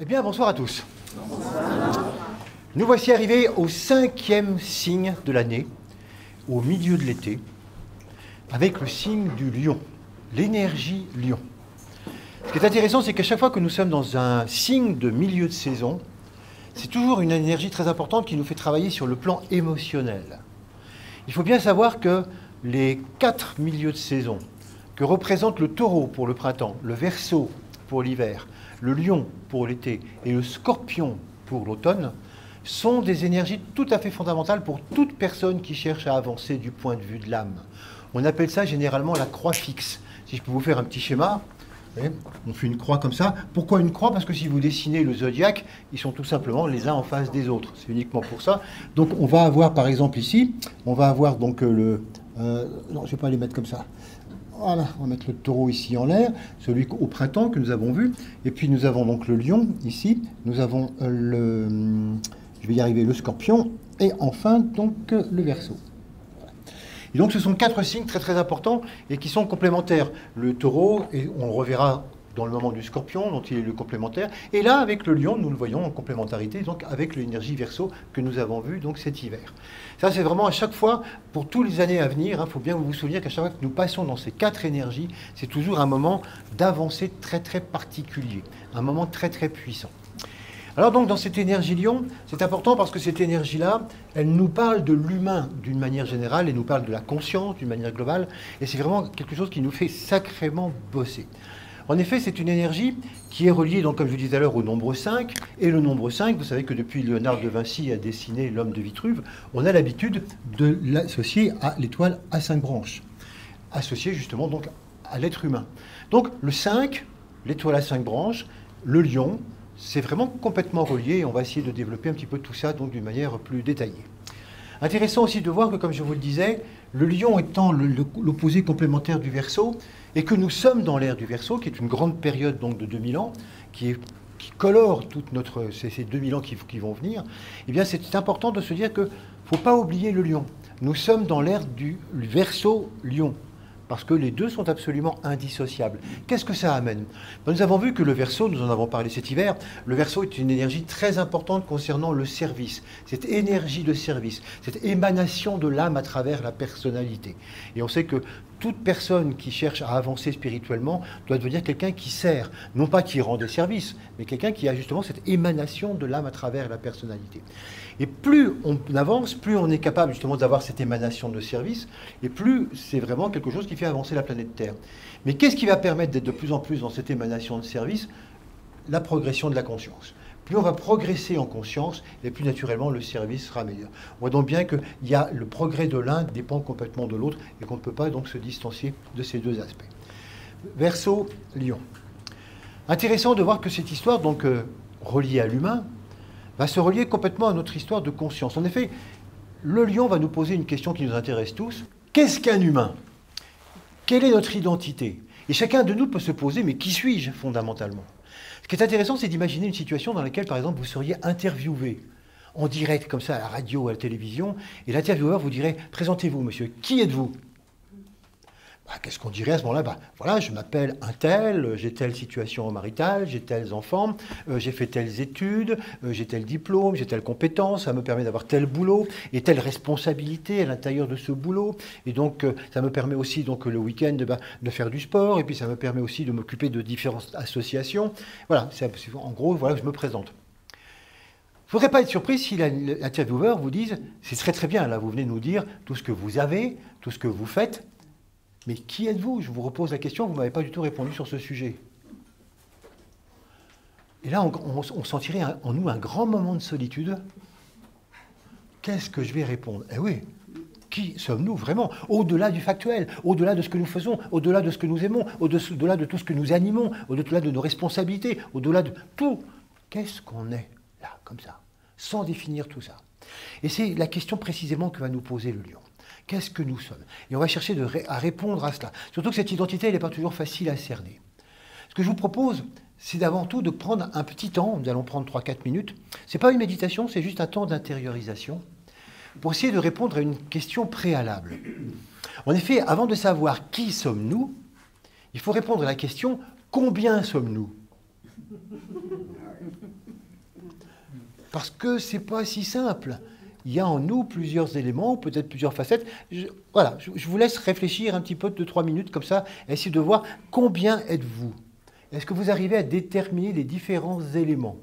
Eh bien, bonsoir à tous. Nous voici arrivés au 5e signe de l'année, au milieu de l'été, avec le signe du lion, l'énergie lion. Ce qui est intéressant, c'est qu'à chaque fois que nous sommes dans un signe de milieu de saison, c'est toujours une énergie très importante qui nous fait travailler sur le plan émotionnel. Il faut bien savoir que les 4 milieux de saison que représentent le taureau pour le printemps, le verseau pour l'hiver, le lion pour l'été et le scorpion pour l'automne, sont des énergies tout à fait fondamentales pour toute personne qui cherche à avancer du point de vue de l'âme. On appelle ça généralement la croix fixe. Si je peux vous faire un petit schéma, vous voyez, on fait une croix comme ça. Pourquoi une croix? Parce que si vous dessinez le zodiaque, ils sont tout simplement les uns en face des autres. C'est uniquement pour ça. Donc on va avoir par exemple ici, on va avoir donc le... non, je ne vais pas les mettre comme ça. Voilà, on va mettre le taureau ici en l'air, celui au printemps que nous avons vu. Et puis nous avons donc le lion ici. Nous avons le... je vais y arriver, le scorpion. Et enfin donc le verseau. Et donc ce sont 4 signes très très importants et qui sont complémentaires. Le taureau, et on le reverra dans le moment du scorpion, dont il est le complémentaire. Et là, avec le lion, nous le voyons en complémentarité, donc avec l'énergie verseau que nous avons vue donc cet hiver. Ça, c'est vraiment à chaque fois, pour toutes les années à venir, il faut bien vous souvenir qu'à chaque fois que nous passons dans ces 4 énergies, c'est toujours un moment d'avancée très très particulier, un moment très très puissant. Alors donc dans cette énergie lion, c'est important parce que cette énergie-là, elle nous parle de l'humain d'une manière générale, elle nous parle de la conscience d'une manière globale, et c'est vraiment quelque chose qui nous fait sacrément bosser. En effet, c'est une énergie qui est reliée, donc, comme je vous disais à l'heure, au nombre 5. Et le nombre 5, vous savez que depuis Léonard de Vinci a dessiné l'homme de Vitruve, on a l'habitude de l'associer à l'étoile à 5 branches, associée justement donc à l'être humain. Donc le 5, l'étoile à 5 branches, le lion, c'est vraiment complètement relié et on va essayer de développer un petit peu tout ça donc d'une manière plus détaillée. Intéressant aussi de voir que, comme je vous le disais, le lion étant l'opposé complémentaire du verseau, et que nous sommes dans l'ère du verseau, qui est une grande période donc de 2000 ans, qui colore toute ces 2000 ans qui vont venir, eh bien c'est important de se dire qu'il ne faut pas oublier le lion. Nous sommes dans l'ère du verseau-lion, parce que les deux sont absolument indissociables. Qu'est-ce que ça amène? Nous avons vu que le verseau, nous en avons parlé cet hiver, le verseau est une énergie très importante concernant le service, cette énergie de service, cette émanation de l'âme à travers la personnalité. Et on sait que toute personne qui cherche à avancer spirituellement doit devenir quelqu'un qui sert, non pas qui rend des services, mais quelqu'un qui a justement cette émanation de l'âme à travers la personnalité. Et plus on avance, plus on est capable justement d'avoir cette émanation de service, et plus c'est vraiment quelque chose qui fait avancer la planète Terre. Mais qu'est-ce qui va permettre d'être de plus en plus dans cette émanation de service? La progression de la conscience. Plus on va progresser en conscience, et plus naturellement le service sera meilleur. On voit donc bien que le progrès de l'un dépend complètement de l'autre, et qu'on ne peut pas donc se distancier de ces deux aspects. Verseau, lion. Intéressant de voir que cette histoire, donc reliée à l'humain, va se relier complètement à notre histoire de conscience. En effet, le lion va nous poser une question qui nous intéresse tous. Qu'est-ce qu'un humain? Quelle est notre identité? Et chacun de nous peut se poser, mais qui suis-je fondamentalement? Ce qui est intéressant, c'est d'imaginer une situation dans laquelle, par exemple, vous seriez interviewé en direct, comme ça, à la radio ou à la télévision, et l'intervieweur vous dirait « Présentez-vous, monsieur, qui êtes-vous » Qu'est-ce qu'on dirait à ce moment-là? Voilà, je m'appelle un tel, j'ai telle situation maritale, j'ai tels enfants, j'ai fait telles études, j'ai tel diplôme, j'ai telle compétence, ça me permet d'avoir tel boulot et telle responsabilité à l'intérieur de ce boulot. Et donc, ça me permet aussi donc, le week-end de faire du sport, et puis ça me permet aussi de m'occuper de différentes associations. Voilà, en gros, voilà, je me présente. Il ne faudrait pas être surpris si l'intervieweur vous dise « C'est très très bien, là, vous venez nous dire tout ce que vous avez, tout ce que vous faites. » Mais qui êtes-vous? Je vous repose la question, vous ne m'avez pas du tout répondu sur ce sujet. Et là, on sentirait en nous un grand moment de solitude. Qu'est-ce que je vais répondre? Eh oui, qui sommes-nous vraiment? Au-delà du factuel, au-delà de ce que nous faisons, au-delà de ce que nous aimons, au-delà de tout ce que nous animons, au-delà de nos responsabilités, au-delà de tout. Qu'est-ce qu'on est là, comme ça, sans définir tout ça? Et c'est la question précisément que va nous poser le lion. Qu'est-ce que nous sommes? Et on va chercher à répondre à cela. Surtout que cette identité, elle n'est pas toujours facile à cerner. Ce que je vous propose, c'est d'avant tout de prendre un petit temps, nous allons prendre 3-4 minutes. Ce n'est pas une méditation, c'est juste un temps d'intériorisation, pour essayer de répondre à une question préalable. En effet, avant de savoir qui sommes-nous, il faut répondre à la question « Combien sommes-nous » parce que c'est pas si simple. Il y a en nous plusieurs éléments, peut-être plusieurs facettes. Voilà, je vous laisse réfléchir un petit peu, 2-3 minutes comme ça, essayer de voir combien êtes-vous. Est-ce que vous arrivez à déterminer les différents éléments?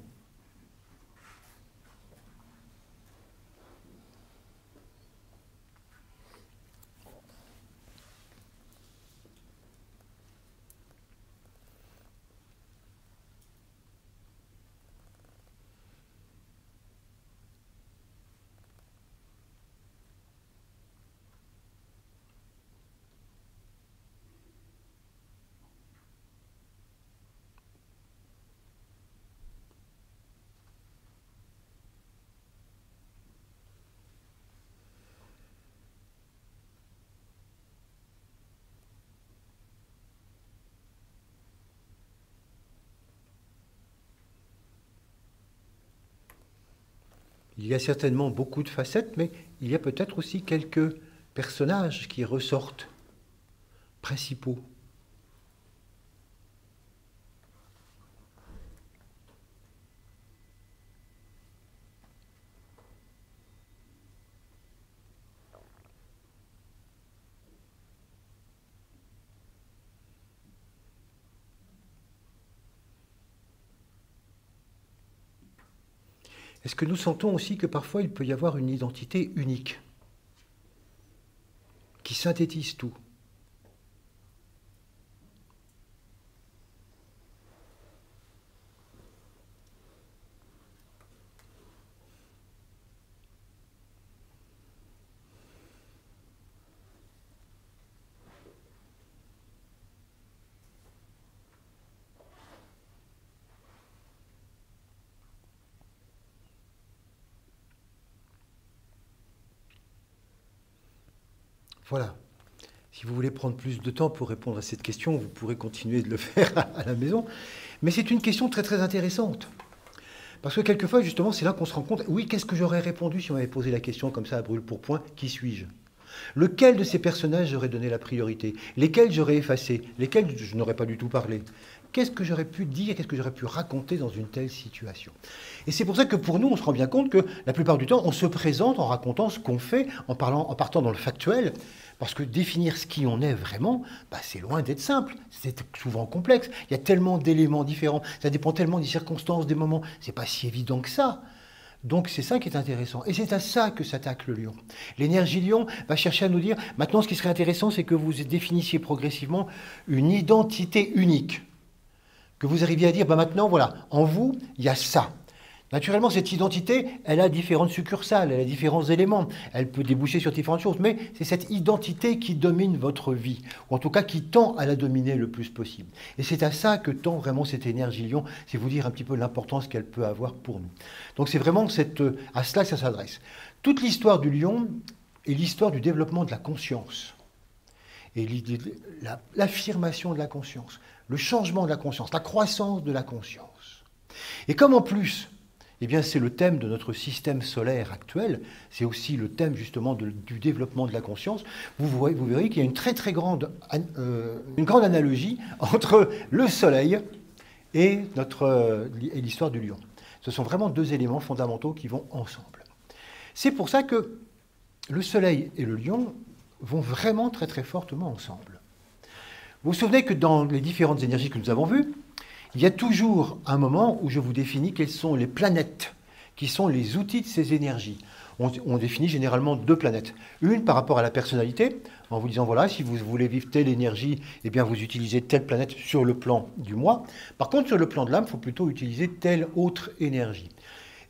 Il y a certainement beaucoup de facettes, mais il y a peut-être aussi quelques personnages qui ressortent, principaux. Est-ce que nous sentons aussi que parfois il peut y avoir une identité unique qui synthétise tout? Voilà. Si vous voulez prendre plus de temps pour répondre à cette question, vous pourrez continuer de le faire à la maison. Mais c'est une question très très intéressante. Parce que quelquefois, justement, c'est là qu'on se rend compte, oui, qu'est-ce que j'aurais répondu si on m'avait posé la question comme ça à brûle-pourpoint, qui suis-je? Lequel de ces personnages j'aurais donné la priorité? Lesquels j'aurais effacé? Lesquels je n'aurais pas du tout parlé? Qu'est-ce que j'aurais pu dire? Qu'est-ce que j'aurais pu raconter dans une telle situation? Et c'est pour ça que pour nous, on se rend bien compte que la plupart du temps, on se présente en racontant ce qu'on fait, en partant dans le factuel, parce que définir ce qui on est vraiment, c'est loin d'être simple, c'est souvent complexe. Il y a tellement d'éléments différents, ça dépend tellement des circonstances, des moments, c'est pas si évident que ça. Donc c'est ça qui est intéressant. Et c'est à ça que s'attaque le lion. L'énergie lion va chercher à nous dire, maintenant ce qui serait intéressant, c'est que vous définissiez progressivement une identité unique. Que vous arriviez à dire, maintenant voilà, en vous, il y a ça. Naturellement, cette identité, elle a différentes succursales, elle a différents éléments, elle peut déboucher sur différentes choses, mais c'est cette identité qui domine votre vie, ou en tout cas qui tend à la dominer le plus possible. Et c'est à ça que tend vraiment cette énergie lion, c'est vous dire un petit peu l'importance qu'elle peut avoir pour nous. Donc c'est vraiment à cela que ça s'adresse. Toute l'histoire du lion est l'histoire du développement de la conscience, et l'affirmation de la conscience, le changement de la conscience, la croissance de la conscience. Et comme en plus, c'est le thème de notre système solaire actuel, c'est aussi le thème justement du développement de la conscience, vous verrez qu'il y a une très très grande analogie entre le soleil et l'histoire du lion. Ce sont vraiment deux éléments fondamentaux qui vont ensemble. C'est pour ça que le soleil et le lion vont vraiment très très fortement ensemble. Vous vous souvenez que dans les différentes énergies que nous avons vues, il y a toujours un moment où je vous définis quelles sont les planètes, qui sont les outils de ces énergies. On définit généralement deux planètes. Une par rapport à la personnalité, en vous disant, voilà, si vous voulez vivre telle énergie, vous utilisez telle planète sur le plan du moi. Par contre, sur le plan de l'âme, il faut plutôt utiliser telle autre énergie.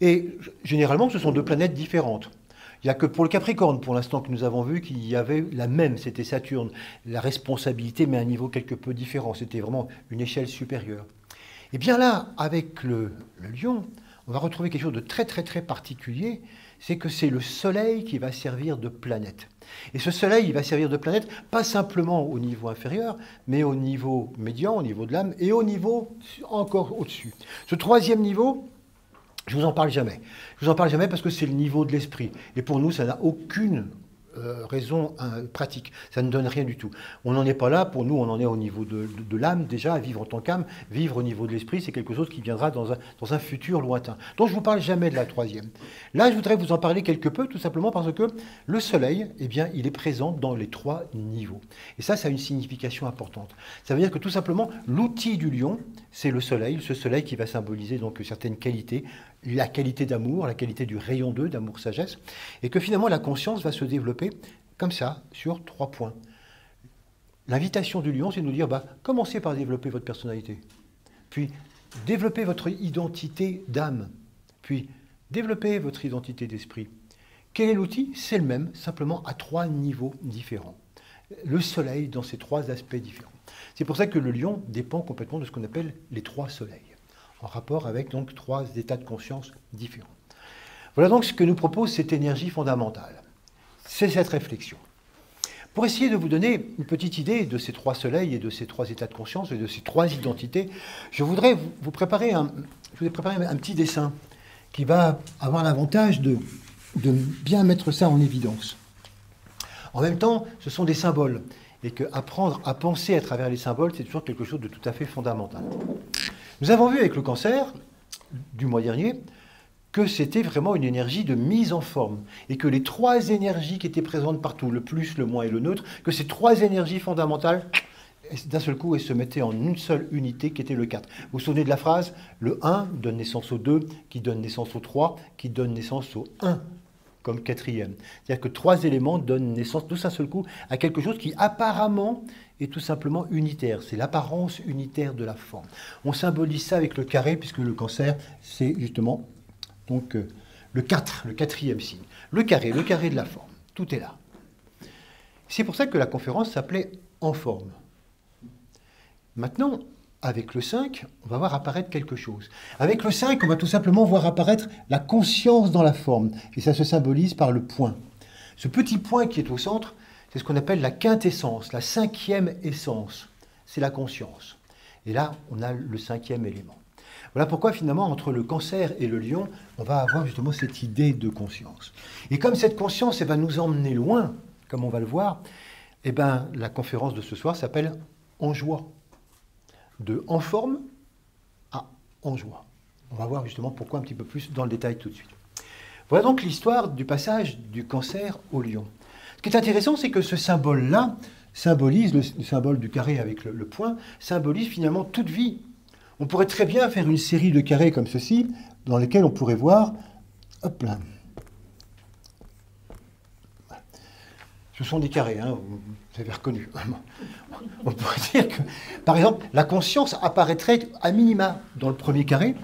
Et généralement, ce sont deux planètes différentes. Il n'y a que pour le Capricorne, pour l'instant, que nous avons vu qu'il y avait la même, c'était Saturne. La responsabilité, mais à un niveau quelque peu différent. C'était vraiment une échelle supérieure. Et bien là, avec le lion, on va retrouver quelque chose de très très très particulier, c'est que c'est le soleil qui va servir de planète. Et ce soleil, il va servir de planète, pas simplement au niveau inférieur, mais au niveau médian, au niveau de l'âme, et au niveau encore au-dessus. Ce troisième niveau, je ne vous en parle jamais. Je ne vous en parle jamais parce que c'est le niveau de l'esprit. Et pour nous, ça n'a aucune raison pratique. Ça ne donne rien du tout. On n'en est pas là, pour nous, on en est au niveau de l'âme, déjà, à vivre en tant qu'âme. Vivre au niveau de l'esprit, c'est quelque chose qui viendra dans un futur lointain. Donc je ne vous parle jamais de la troisième. Là, je voudrais vous en parler quelque peu, tout simplement parce que le soleil, eh bien, il est présent dans les 3 niveaux. Et ça a une signification importante. Ça veut dire que tout simplement, l'outil du lion, c'est le soleil, ce soleil qui va symboliser donc certaines qualités, la qualité d'amour, la qualité du rayon 2, d'amour-sagesse, et que finalement la conscience va se développer comme ça, sur 3 points. L'invitation du lion, c'est de nous dire, commencez par développer votre personnalité, puis développez votre identité d'âme, puis développez votre identité d'esprit. Quel est l'outil? C'est le même, simplement à 3 niveaux différents. Le soleil dans ces 3 aspects différents. C'est pour ça que le lion dépend complètement de ce qu'on appelle les 3 soleils, en rapport avec donc 3 états de conscience différents. Voilà donc ce que nous propose cette énergie fondamentale. C'est cette réflexion. Pour essayer de vous donner une petite idée de ces 3 soleils et de ces 3 états de conscience et de ces 3 identités, je voudrais vous préparer un petit dessin qui va avoir l'avantage de bien mettre ça en évidence. En même temps, ce sont des symboles, et qu'apprendre à penser à travers les symboles, c'est toujours quelque chose de tout à fait fondamental. Nous avons vu avec le cancer du mois dernier que c'était vraiment une énergie de mise en forme, et que les 3 énergies qui étaient présentes partout, le plus, le moins et le neutre, que ces 3 énergies fondamentales, d'un seul coup, elles se mettaient en une seule unité qui était le 4. Vous vous souvenez de la phrase? Le 1 donne naissance au 2, qui donne naissance au 3, qui donne naissance au 1 comme 4e. C'est-à-dire que 3 éléments donnent naissance tous d'un seul coup à quelque chose qui apparemment est tout simplement unitaire. C'est l'apparence unitaire de la forme. On symbolise ça avec le carré, puisque le cancer, c'est justement donc le 4, le 4e signe. Le carré de la forme. Tout est là. C'est pour ça que la conférence s'appelait « En forme ». Maintenant, avec le 5, on va voir apparaître quelque chose. Avec le 5, on va tout simplement voir apparaître la conscience dans la forme. Et ça se symbolise par le point. Ce petit point qui est au centre, c'est ce qu'on appelle la quintessence, la 5e essence. C'est la conscience. Et là, on a le 5e élément. Voilà pourquoi finalement, entre le cancer et le lion, on va avoir justement cette idée de conscience. Et comme cette conscience va nous emmener loin, comme on va le voir, eh ben, la conférence de ce soir s'appelle « En joie ». De « en forme » à « en joie ». On va voir justement pourquoi un petit peu plus dans le détail tout de suite. Voilà donc l'histoire du passage du cancer au lion. Ce qui est intéressant, c'est que ce symbole-là symbolise, le symbole du carré avec le point, symbolise finalement toute vie. On pourrait très bien faire une série de carrés comme ceci, dans lesquels on pourrait voir, hop là, ce sont des carrés, hein, vous avez reconnu. On pourrait dire que, par exemple, la conscience apparaîtrait à minima dans le premier carré,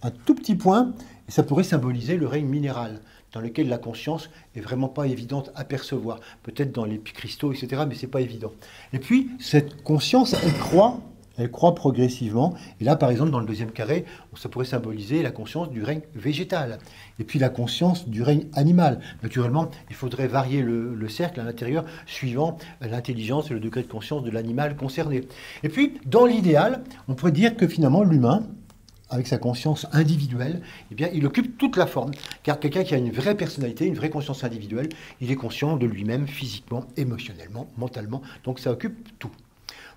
un tout petit point, et ça pourrait symboliser le règne minéral, dans lequel la conscience est vraiment pas évidente à percevoir. Peut-être dans les cristaux, etc., mais c'est pas évident. Et puis, cette conscience, elle croît progressivement. Et là, par exemple, dans le deuxième carré, ça pourrait symboliser la conscience du règne végétal. Et puis la conscience du règne animal. Naturellement, il faudrait varier le cercle à l'intérieur, suivant l'intelligence et le degré de conscience de l'animal concerné. Et puis, dans l'idéal, on pourrait dire que finalement, l'humain, avec sa conscience individuelle, eh bien, il occupe toute la forme. Car quelqu'un qui a une vraie personnalité, une vraie conscience individuelle, il est conscient de lui-même physiquement, émotionnellement, mentalement. Donc ça occupe tout.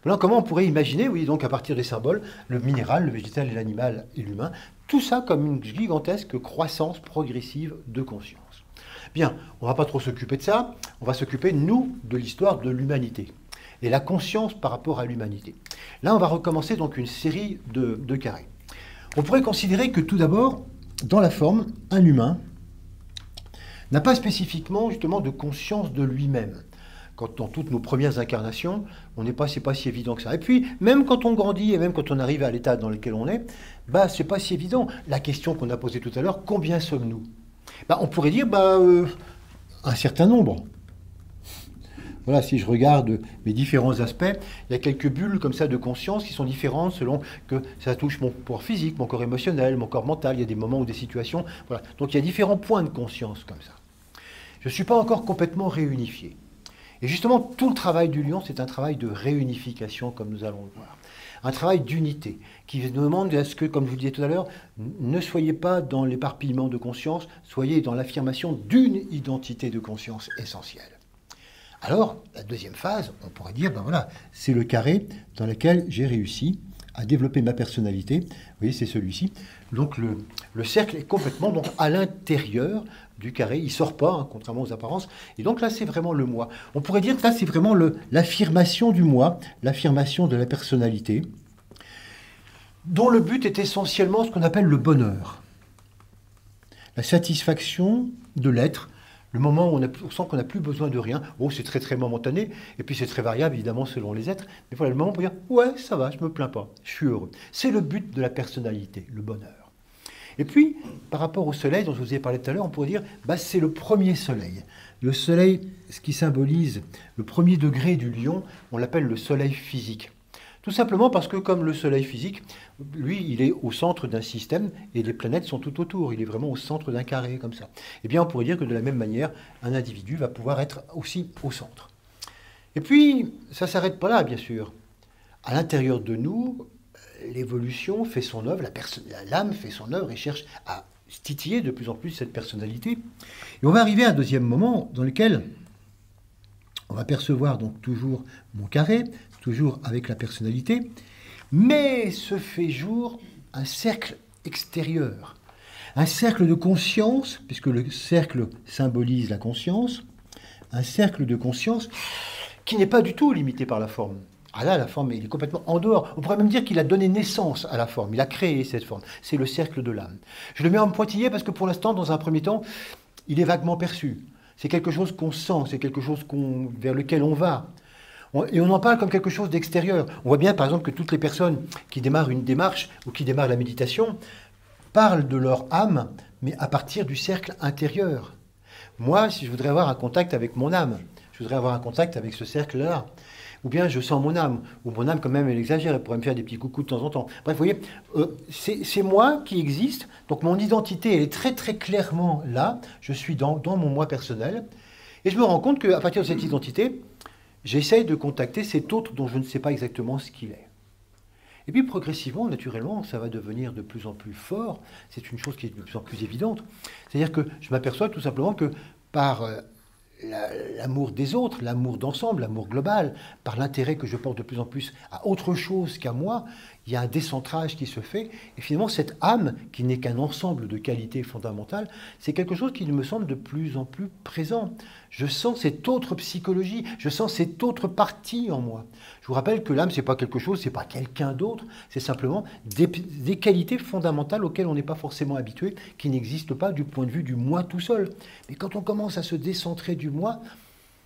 Voilà comment on pourrait imaginer, oui, donc à partir des symboles, le minéral, le végétal et l'animal et l'humain, tout ça comme une gigantesque croissance progressive de conscience. Bien, on ne va pas trop s'occuper de ça, on va s'occuper, nous, de l'histoire de l'humanité et la conscience par rapport à l'humanité. Là, on va recommencer donc une série de carrés. On pourrait considérer que tout d'abord, dans la forme, un humain n'a pas spécifiquement justement de conscience de lui-même. Quand dans toutes nos premières incarnations, c'est pas si évident que ça. Et puis, même quand on grandit et même quand on arrive à l'état dans lequel on est, c'est pas si évident. La question qu'on a posée tout à l'heure, combien sommes-nous? On pourrait dire un certain nombre. Voilà, si je regarde mes différents aspects, il y a quelques bulles comme ça de conscience qui sont différentes selon que ça touche mon corps physique, mon corps émotionnel, mon corps mental. Il y a des moments ou des situations. Voilà. Donc il y a différents points de conscience comme ça. Je ne suis pas encore complètement réunifié. Et justement, tout le travail du lion, c'est un travail de réunification, comme nous allons le voir. Un travail d'unité, qui nous demande à ce que, comme je vous disais tout à l'heure, ne soyez pas dans l'éparpillement de conscience, soyez dans l'affirmation d'une identité de conscience essentielle. Alors, la deuxième phase, on pourrait dire, ben voilà, c'est le carré dans lequel j'ai réussi à développer ma personnalité. Vous voyez, c'est celui-ci. Donc, le cercle est complètement donc, à l'intérieur du carré. Il ne sort pas, hein, contrairement aux apparences. Et donc là, c'est vraiment le moi. On pourrait dire que là, c'est vraiment l'affirmation du moi, l'affirmation de la personnalité, dont le but est essentiellement ce qu'on appelle le bonheur. La satisfaction de l'être, le moment où on sent qu'on n'a plus besoin de rien. Oh, c'est très très momentané, et puis c'est très variable évidemment selon les êtres. Mais voilà, le moment pour dire, ouais, ça va, je ne me plains pas, je suis heureux. C'est le but de la personnalité, le bonheur. Et puis, par rapport au soleil dont je vous ai parlé tout à l'heure, on pourrait dire, bah, c'est le premier soleil. Le soleil, ce qui symbolise le premier degré du lion, on l'appelle le soleil physique. Tout simplement parce que comme le soleil physique, lui, il est au centre d'un système et les planètes sont tout autour. Il est vraiment au centre d'un carré, comme ça. Eh bien, on pourrait dire que de la même manière, un individu va pouvoir être aussi au centre. Et puis, ça ne s'arrête pas là, bien sûr. À l'intérieur de nous, l'évolution fait son œuvre, l'âme fait son œuvre et cherche à titiller de plus en plus cette personnalité. Et on va arriver à un deuxième moment dans lequel on va percevoir donc toujours mon carré, toujours avec la personnalité, mais se fait jour un cercle extérieur, un cercle de conscience, puisque le cercle symbolise la conscience, un cercle de conscience qui n'est pas du tout limité par la forme. Ah là, la forme, il est complètement en dehors. On pourrait même dire qu'il a donné naissance à la forme, il a créé cette forme. C'est le cercle de l'âme. Je le mets en pointillé parce que pour l'instant, dans un premier temps, il est vaguement perçu. C'est quelque chose qu'on sent, c'est quelque chose vers lequel on va. Et on en parle comme quelque chose d'extérieur. On voit bien, par exemple, que toutes les personnes qui démarrent une démarche ou qui démarrent la méditation parlent de leur âme, mais à partir du cercle intérieur. Moi, si je voudrais avoir un contact avec mon âme, je voudrais avoir un contact avec ce cercle-là, ou bien je sens mon âme, ou mon âme quand même elle exagère, elle pourrait me faire des petits coucous de temps en temps. Bref, vous voyez, c'est moi qui existe, donc mon identité elle est très très clairement là, je suis dans mon moi personnel, et je me rends compte qu'à partir de cette identité, j'essaye de contacter cet autre dont je ne sais pas exactement ce qu'il est. Et puis progressivement, naturellement, ça va devenir de plus en plus fort. C'est une chose qui est de plus en plus évidente. C'est-à-dire que je m'aperçois tout simplement que par l'amour des autres, l'amour d'ensemble, l'amour global, par l'intérêt que je porte de plus en plus à autre chose qu'à moi, il y a un décentrage qui se fait. Et finalement, cette âme, qui n'est qu'un ensemble de qualités fondamentales, c'est quelque chose qui me semble de plus en plus présent. Je sens cette autre psychologie, je sens cette autre partie en moi. Je vous rappelle que l'âme, ce n'est pas quelque chose, ce n'est pas quelqu'un d'autre, c'est simplement des qualités fondamentales auxquelles on n'est pas forcément habitué, qui n'existent pas du point de vue du moi tout seul. Mais quand on commence à se décentrer du moi,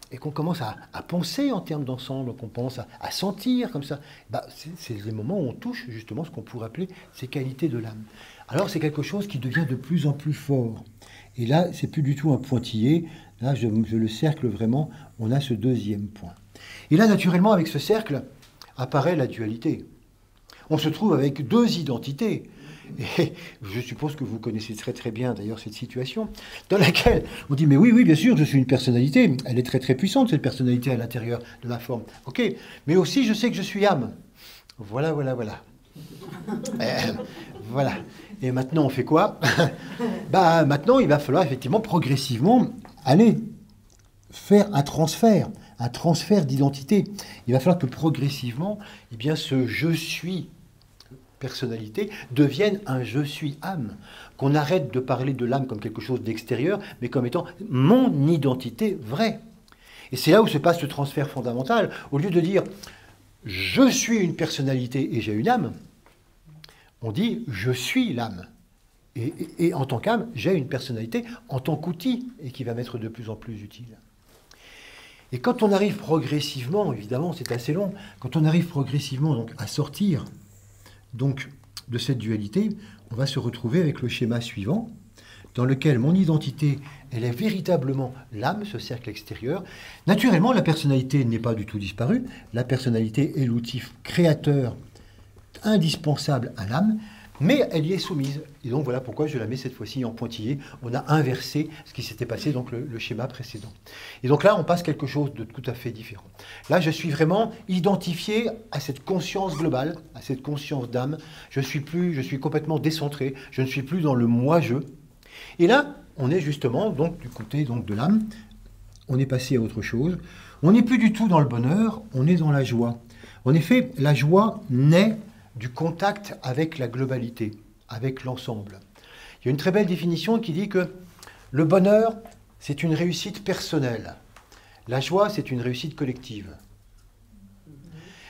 et qu'on commence à penser en termes d'ensemble, qu'on commence à sentir comme ça, bah, c'est les moments où on touche justement ce qu'on pourrait appeler ces qualités de l'âme. Alors c'est quelque chose qui devient de plus en plus fort. Et là, c'est plus du tout un pointillé. Là, je le cercle vraiment. On a ce deuxième point. Et là, naturellement, avec ce cercle, apparaît la dualité. On se trouve avec deux identités. Et je suppose que vous connaissez très très bien d'ailleurs cette situation, dans laquelle on dit mais oui, oui, bien sûr, je suis une personnalité. Elle est très très puissante, cette personnalité à l'intérieur de ma forme. Ok, mais aussi je sais que je suis âme. Voilà, voilà, voilà. Voilà. Et maintenant, on fait quoi? Bah, maintenant, il va falloir effectivement progressivement aller faire un transfert d'identité. Il va falloir que progressivement, eh bien, ce je suis personnalité devienne un je suis âme, qu'on arrête de parler de l'âme comme quelque chose d'extérieur, mais comme étant mon identité vraie. Et c'est là où se passe le transfert fondamental. Au lieu de dire je suis une personnalité et j'ai une âme, on dit je suis l'âme. Et en tant qu'âme, j'ai une personnalité en tant qu'outil et qui va m'être de plus en plus utile. Et quand on arrive progressivement, évidemment c'est assez long, quand on arrive progressivement donc, à sortir donc, de cette dualité, on va se retrouver avec le schéma suivant, dans lequel mon identité, elle est véritablement l'âme, ce cercle extérieur. Naturellement, la personnalité n'est pas du tout disparue. La personnalité est l'outil créateur indispensable à l'âme, mais elle y est soumise. Et donc voilà pourquoi je la mets cette fois-ci en pointillé. On a inversé ce qui s'était passé, donc le schéma précédent. Et donc là, on passe quelque chose de tout à fait différent. Là, je suis vraiment identifié à cette conscience globale, à cette conscience d'âme. Je suis complètement décentré. Je ne suis plus dans le moi-je. Et là, on est justement donc du côté donc de l'âme. On est passé à autre chose. On n'est plus du tout dans le bonheur, on est dans la joie. En effet, la joie naît du contact avec la globalité, avec l'ensemble. Il y a une très belle définition qui dit que le bonheur, c'est une réussite personnelle. La joie, c'est une réussite collective.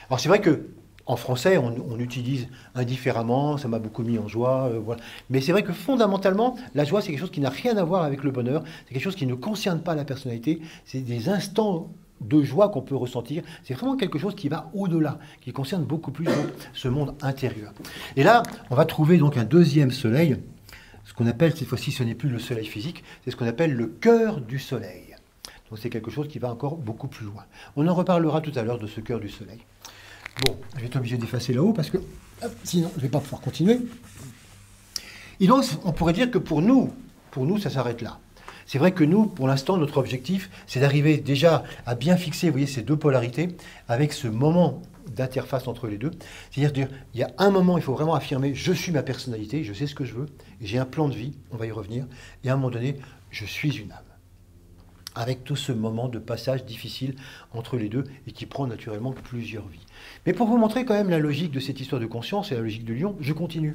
Alors c'est vrai que en français, on utilise indifféremment, ça m'a beaucoup mis en joie, voilà. Mais c'est vrai que fondamentalement, la joie, c'est quelque chose qui n'a rien à voir avec le bonheur, c'est quelque chose qui ne concerne pas la personnalité, c'est des instants de joie qu'on peut ressentir, c'est vraiment quelque chose qui va au-delà, qui concerne beaucoup plus donc, ce monde intérieur. Et là, on va trouver donc un deuxième soleil, ce qu'on appelle, cette fois-ci, ce n'est plus le soleil physique, c'est ce qu'on appelle le cœur du soleil. Donc c'est quelque chose qui va encore beaucoup plus loin. On en reparlera tout à l'heure de ce cœur du soleil. Bon, je vais être obligé d'effacer là-haut parce que sinon je ne vais pas pouvoir continuer. Et donc, on pourrait dire que pour nous, ça s'arrête là. C'est vrai que nous, pour l'instant, notre objectif, c'est d'arriver déjà à bien fixer, vous voyez, ces deux polarités avec ce moment d'interface entre les deux. C'est-à-dire, il y a un moment, il faut vraiment affirmer, je suis ma personnalité, je sais ce que je veux, j'ai un plan de vie, on va y revenir, et à un moment donné, je suis une âme. Avec tout ce moment de passage difficile entre les deux et qui prend naturellement plusieurs vies. Mais pour vous montrer quand même la logique de cette histoire de conscience et la logique du lion, je continue.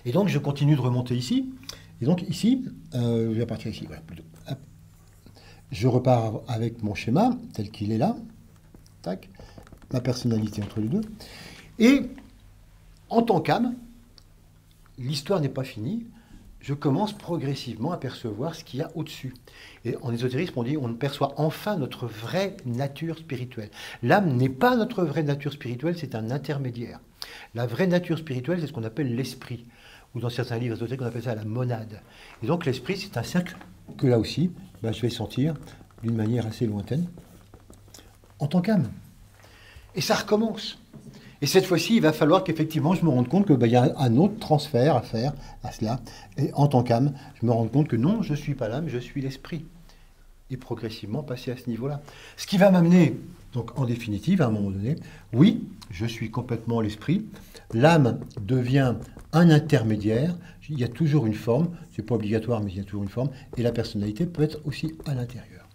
Et donc je continue de remonter ici. Et donc ici, je vais partir ici, voilà, plutôt. Hop. Je repars avec mon schéma tel qu'il est là. Tac. Ma personnalité entre les deux. Et en tant qu'âme, l'histoire n'est pas finie. Je commence progressivement à percevoir ce qu'il y a au-dessus. Et en ésotérisme, on dit on perçoit enfin notre vraie nature spirituelle. L'âme n'est pas notre vraie nature spirituelle, c'est un intermédiaire. La vraie nature spirituelle, c'est ce qu'on appelle l'esprit, ou dans certains livres ésotériques, on appelle ça la monade. Et donc l'esprit, c'est un cercle que là aussi, je vais sentir d'une manière assez lointaine, en tant qu'âme. Et ça recommence. Et cette fois-ci, il va falloir qu'effectivement, je me rende compte qu'il y a un autre transfert à faire à cela. Et en tant qu'âme, je me rends compte que non, je ne suis pas l'âme, je suis l'esprit. Et progressivement passer à ce niveau-là. Ce qui va m'amener, donc en définitive, à un moment donné, oui, je suis complètement l'esprit. L'âme devient un intermédiaire. Il y a toujours une forme. Ce n'est pas obligatoire, mais il y a toujours une forme. Et la personnalité peut être aussi à l'intérieur.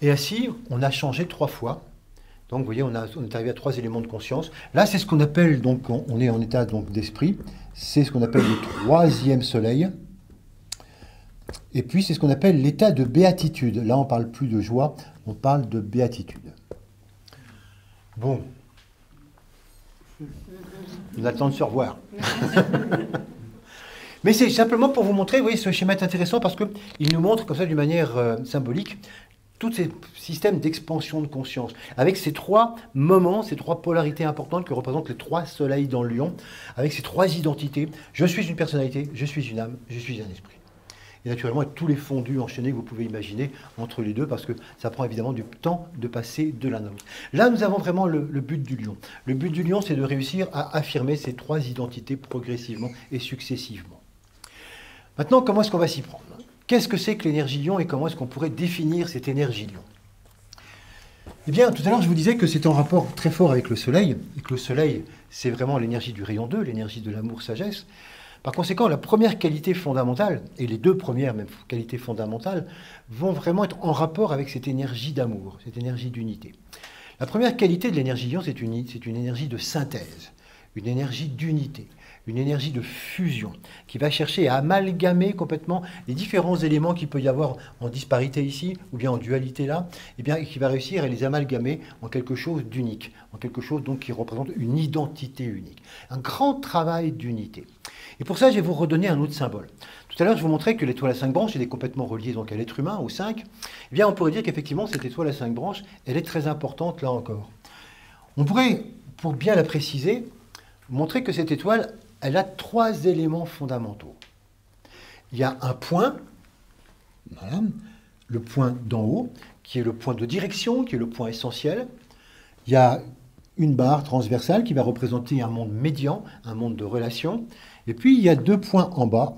Et ainsi, on a changé 3 fois. Donc, vous voyez, on est arrivé à 3 éléments de conscience. Là, c'est ce qu'on appelle, donc, on est en état d'esprit. C'est ce qu'on appelle le 3e soleil. Et puis, c'est ce qu'on appelle l'état de béatitude. Là, on ne parle plus de joie, on parle de béatitude. Bon. On a le temps de se revoir. Mais c'est simplement pour vous montrer, vous voyez, ce schéma est intéressant parce qu'il nous montre, comme ça, d'une manière symbolique, tous ces systèmes d'expansion de conscience, avec ces 3 moments, ces 3 polarités importantes que représentent les 3 soleils dans le lion, avec ces 3 identités. Je suis une personnalité, je suis une âme, je suis un esprit. Et naturellement, avec tous les fondus enchaînés que vous pouvez imaginer entre les deux, parce que ça prend évidemment du temps de passer de l'un à l'autre. Là, nous avons vraiment le but du lion. Le but du lion, c'est de réussir à affirmer ces 3 identités progressivement et successivement. Maintenant, comment est-ce qu'on va s'y prendre ? Qu'est-ce que c'est que l'énergie lion et comment est-ce qu'on pourrait définir cette énergie lion ? Eh bien, tout à l'heure, je vous disais que c'était en rapport très fort avec le soleil, et que le soleil, c'est vraiment l'énergie du rayon 2, l'énergie de l'amour-sagesse. Par conséquent, la première qualité fondamentale, et les 2 premières même qualités fondamentales, vont vraiment être en rapport avec cette énergie d'amour, cette énergie d'unité. La première qualité de l'énergie lion, c'est une énergie de synthèse, une énergie d'unité, une énergie de fusion, qui va chercher à amalgamer complètement les différents éléments qu'il peut y avoir en disparité ici, ou bien en dualité là, et bien qui va réussir à les amalgamer en quelque chose d'unique, en quelque chose donc qui représente une identité unique. Un grand travail d'unité. Et pour ça, je vais vous redonner un autre symbole. Tout à l'heure, je vous montrais que l'étoile à 5 branches, elle est complètement reliée donc à l'être humain, au 5. Eh bien, on pourrait dire qu'effectivement, cette étoile à 5 branches, elle est très importante là encore. On pourrait, pour bien la préciser, montrer que cette étoile, elle a 3 éléments fondamentaux. Il y a un point, voilà, le point d'en haut, qui est le point de direction, qui est le point essentiel. Il y a une barre transversale qui va représenter un monde médian, un monde de relations. Et puis, il y a 2 points en bas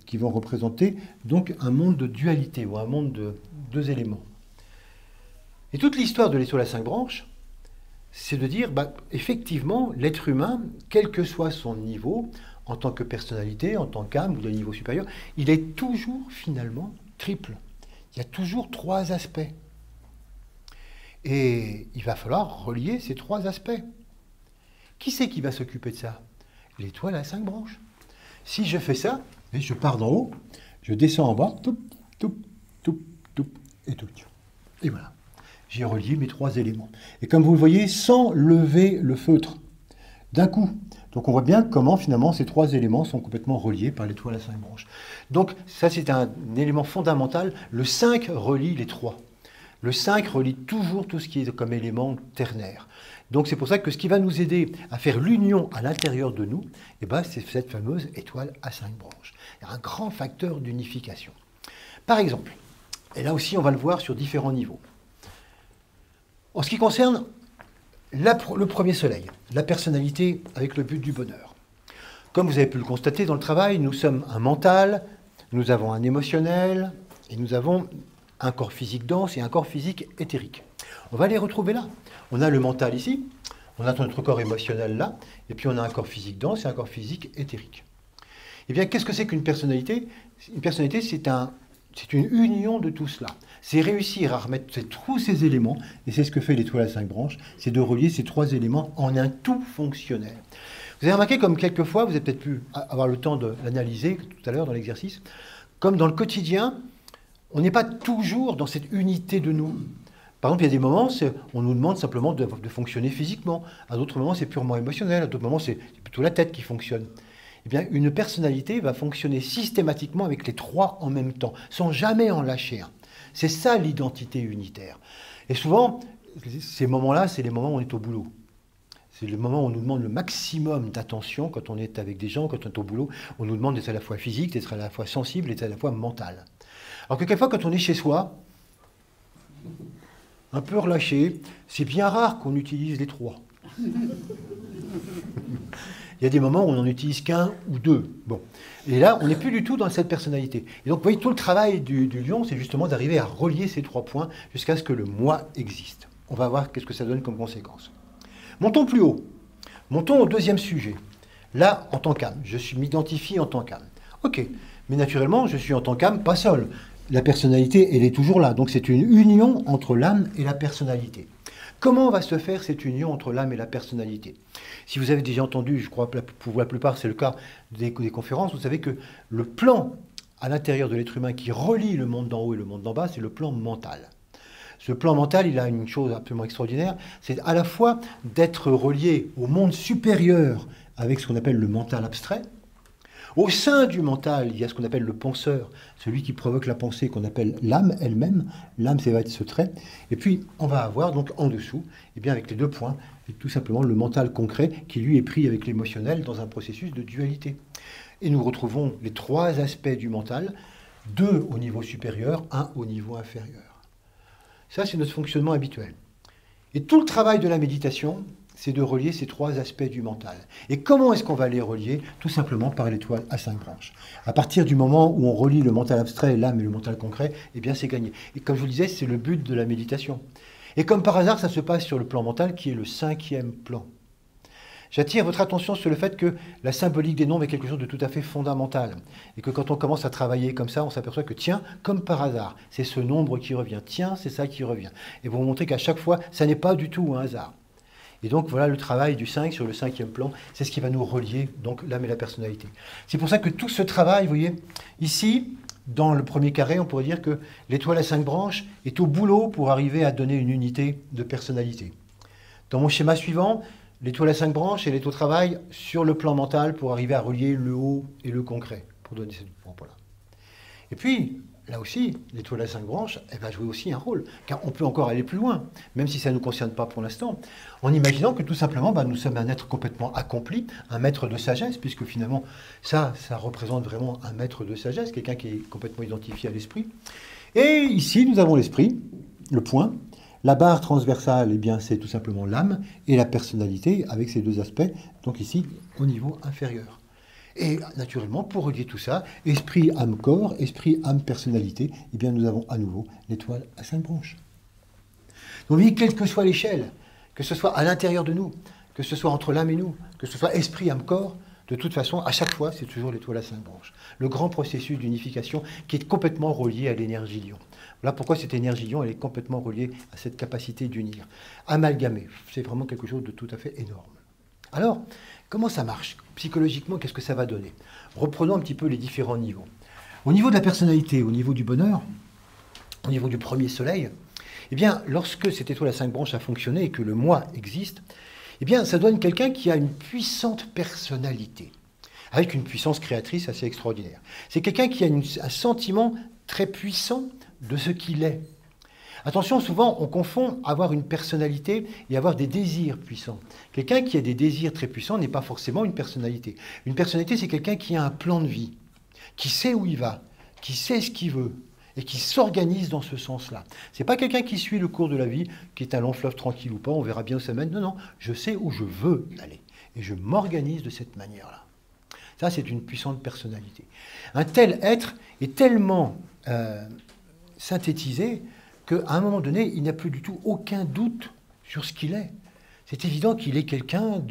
qui vont représenter donc un monde de dualité, ou un monde de 2 éléments. Et toute l'histoire de l'étoile à 5 branches, c'est de dire, effectivement, l'être humain, quel que soit son niveau, en tant que personnalité, en tant qu'âme ou d'un niveau supérieur, il est toujours finalement triple. Il y a toujours 3 aspects. Et il va falloir relier ces 3 aspects. Qui c'est qui va s'occuper de ça? L'étoile à 5 branches. Si je fais ça, et je pars d'en haut, je descends en bas, toup, toup, toup, toup, et toup. Et voilà. J'ai relié mes 3 éléments. Et comme vous le voyez, sans lever le feutre, d'un coup. Donc on voit bien comment finalement ces 3 éléments sont complètement reliés par l'étoile à 5 branches. Donc ça c'est un élément fondamental. Le 5 relie les 3. Le 5 relie toujours tout ce qui est comme élément ternaire. Donc c'est pour ça que ce qui va nous aider à faire l'union à l'intérieur de nous, eh ben, c'est cette fameuse étoile à 5 branches. Il y a un grand facteur d'unification. Par exemple, et là aussi on va le voir sur différents niveaux. En ce qui concerne le premier soleil, la personnalité avec le but du bonheur. Comme vous avez pu le constater dans le travail, nous sommes un mental, nous avons un émotionnel et nous avons un corps physique dense et un corps physique éthérique. On va les retrouver là. On a le mental ici, on a notre corps émotionnel là, et puis on a un corps physique dense et un corps physique éthérique. Eh bien, qu'est-ce que c'est qu'une personnalité? Une personnalité, c'est une union de tout cela. C'est réussir à remettre tous ces éléments, et c'est ce que fait l'étoile à 5 branches, c'est de relier ces 3 éléments en un tout fonctionnel. Vous avez remarqué comme quelquefois, vous avez peut-être pu avoir le temps de l'analyser tout à l'heure dans l'exercice, comme dans le quotidien, on n'est pas toujours dans cette unité de nous. Par exemple, il y a des moments, on nous demande simplement de fonctionner physiquement. À d'autres moments, c'est purement émotionnel. À d'autres moments, c'est plutôt la tête qui fonctionne. Eh bien, une personnalité va fonctionner systématiquement avec les 3 en même temps, sans jamais en lâcher un. C'est ça l'identité unitaire. Et souvent, ces moments-là, c'est les moments où on est au boulot. C'est le moment où on nous demande le maximum d'attention quand on est avec des gens, quand on est au boulot. On nous demande d'être à la fois physique, d'être à la fois sensible, d'être à la fois mental. Alors que quelquefois, quand on est chez soi, un peu relâché, c'est bien rare qu'on utilise les 3. Il y a des moments où on n'en utilise qu'un ou 2. Bon. Et là, on n'est plus du tout dans cette personnalité. Et donc, vous voyez, tout le travail du lion, c'est justement d'arriver à relier ces 3 points jusqu'à ce que le moi existe. On va voir qu'est-ce que ça donne comme conséquence. Montons plus haut. Montons au 2e sujet. Là, en tant qu'âme. Je m'identifie en tant qu'âme. Ok. Mais naturellement, je suis en tant qu'âme, pas seul. La personnalité, elle est toujours là. Donc, c'est une union entre l'âme et la personnalité. Comment va se faire cette union entre l'âme et la personnalité? Si vous avez déjà entendu, je crois que pour la plupart c'est le cas des conférences, vous savez que le plan à l'intérieur de l'être humain qui relie le monde d'en haut et le monde d'en bas, c'est le plan mental. Ce plan mental, il a une chose absolument extraordinaire, c'est à la fois d'être relié au monde supérieur avec ce qu'on appelle le mental abstrait. Au sein du mental, il y a ce qu'on appelle le penseur, celui qui provoque la pensée qu'on appelle l'âme elle-même. L'âme, ça va être ce trait. Et puis, on va avoir donc en dessous, eh bien, avec les 2 points, tout simplement le mental concret qui, lui, est pris avec l'émotionnel dans un processus de dualité. Et nous retrouvons les 3 aspects du mental, 2 au niveau supérieur, 1 au niveau inférieur. Ça, c'est notre fonctionnement habituel. Et tout le travail de la méditation, c'est de relier ces 3 aspects du mental. Et comment est-ce qu'on va les relier? Tout simplement par l'étoile à 5 branches. À partir du moment où on relie le mental abstrait, l'âme et le mental concret, eh bien c'est gagné. Et comme je vous le disais, c'est le but de la méditation. Et comme par hasard, ça se passe sur le plan mental qui est le 5e plan. J'attire votre attention sur le fait que la symbolique des nombres est quelque chose de tout à fait fondamental. Et que quand on commence à travailler comme ça, on s'aperçoit que tiens, comme par hasard, c'est ce nombre qui revient. Tiens, c'est ça qui revient. Et vous montrez qu'à chaque fois, ça n'est pas du tout un hasard. Et donc voilà le travail du 5 sur le 5e plan, c'est ce qui va nous relier, donc l'âme et la personnalité. C'est pour ça que tout ce travail, vous voyez, ici, dans le premier carré, on pourrait dire que l'étoile à 5 branches est au boulot pour arriver à donner une unité de personnalité. Dans mon schéma suivant, l'étoile à 5 branches, elle est au travail sur le plan mental pour arriver à relier le haut et le concret, pour donner ce point-là. Et puis, là aussi, l'étoile à 5 branches, elle va jouer aussi un rôle, car on peut encore aller plus loin, même si ça ne nous concerne pas pour l'instant, en imaginant que tout simplement, nous sommes un être complètement accompli, un maître de sagesse, puisque finalement, ça représente vraiment un maître de sagesse, quelqu'un qui est complètement identifié à l'esprit. Et ici, nous avons l'esprit, le point. La barre transversale, eh bien, c'est tout simplement l'âme et la personnalité, avec ces 2 aspects, donc ici, au niveau inférieur. Et naturellement, pour relier tout ça, esprit, âme, corps, esprit, âme, personnalité, eh bien nous avons à nouveau l'étoile à 5 branches. Donc, vous voyez, quelle que soit l'échelle, que ce soit à l'intérieur de nous, que ce soit entre l'âme et nous, que ce soit esprit, âme, corps, de toute façon, à chaque fois, c'est toujours l'étoile à 5 branches. Le grand processus d'unification qui est complètement relié à l'énergie lion. Voilà pourquoi cette énergie lion, elle est complètement reliée à cette capacité d'unir. Amalgamer, c'est vraiment quelque chose de tout à fait énorme. Alors, comment ça marche? Psychologiquement, qu'est-ce que ça va donner? Reprenons un petit peu les différents niveaux. Au niveau de la personnalité, au niveau du bonheur, au niveau du premier soleil, eh bien, lorsque cette étoile à 5 branches a fonctionné et que le moi existe, eh bien, ça donne quelqu'un qui a une puissante personnalité, avec une puissance créatrice assez extraordinaire. C'est quelqu'un qui a un sentiment très puissant de ce qu'il est. Attention, souvent, on confond avoir une personnalité et avoir des désirs puissants. Quelqu'un qui a des désirs très puissants n'est pas forcément une personnalité. Une personnalité, c'est quelqu'un qui a un plan de vie, qui sait où il va, qui sait ce qu'il veut, et qui s'organise dans ce sens-là. Ce n'est pas quelqu'un qui suit le cours de la vie, qui est un long fleuve tranquille ou pas, on verra bien où ça mène. Non, non, je sais où je veux aller, et je m'organise de cette manière-là. Ça, c'est une puissante personnalité. Un tel être est tellement synthétisé qu'à un moment donné, il n'y a plus du tout aucun doute sur ce qu'il est. C'est évident qu'il est quelqu'un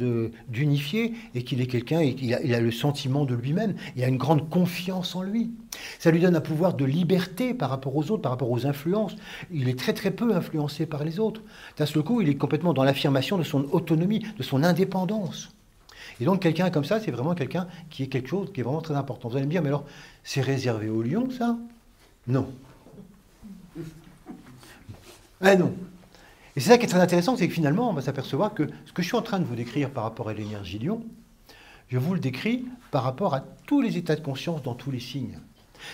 d'unifié et qu'il est quelqu'un, il a le sentiment de lui-même, il a une grande confiance en lui. Ça lui donne un pouvoir de liberté par rapport aux autres, par rapport aux influences. Il est très très peu influencé par les autres. D'un seul coup, il est complètement dans l'affirmation de son autonomie, de son indépendance. Et donc quelqu'un comme ça, c'est vraiment quelqu'un qui est quelque chose qui est vraiment très important. Vous allez me dire, mais alors, c'est réservé aux lions, ça? Non. Non. Et c'est ça qui est très intéressant, c'est que finalement, on va s'apercevoir que ce que je suis en train de vous décrire par rapport à l'énergie lion, je vous le décris par rapport à tous les états de conscience dans tous les signes.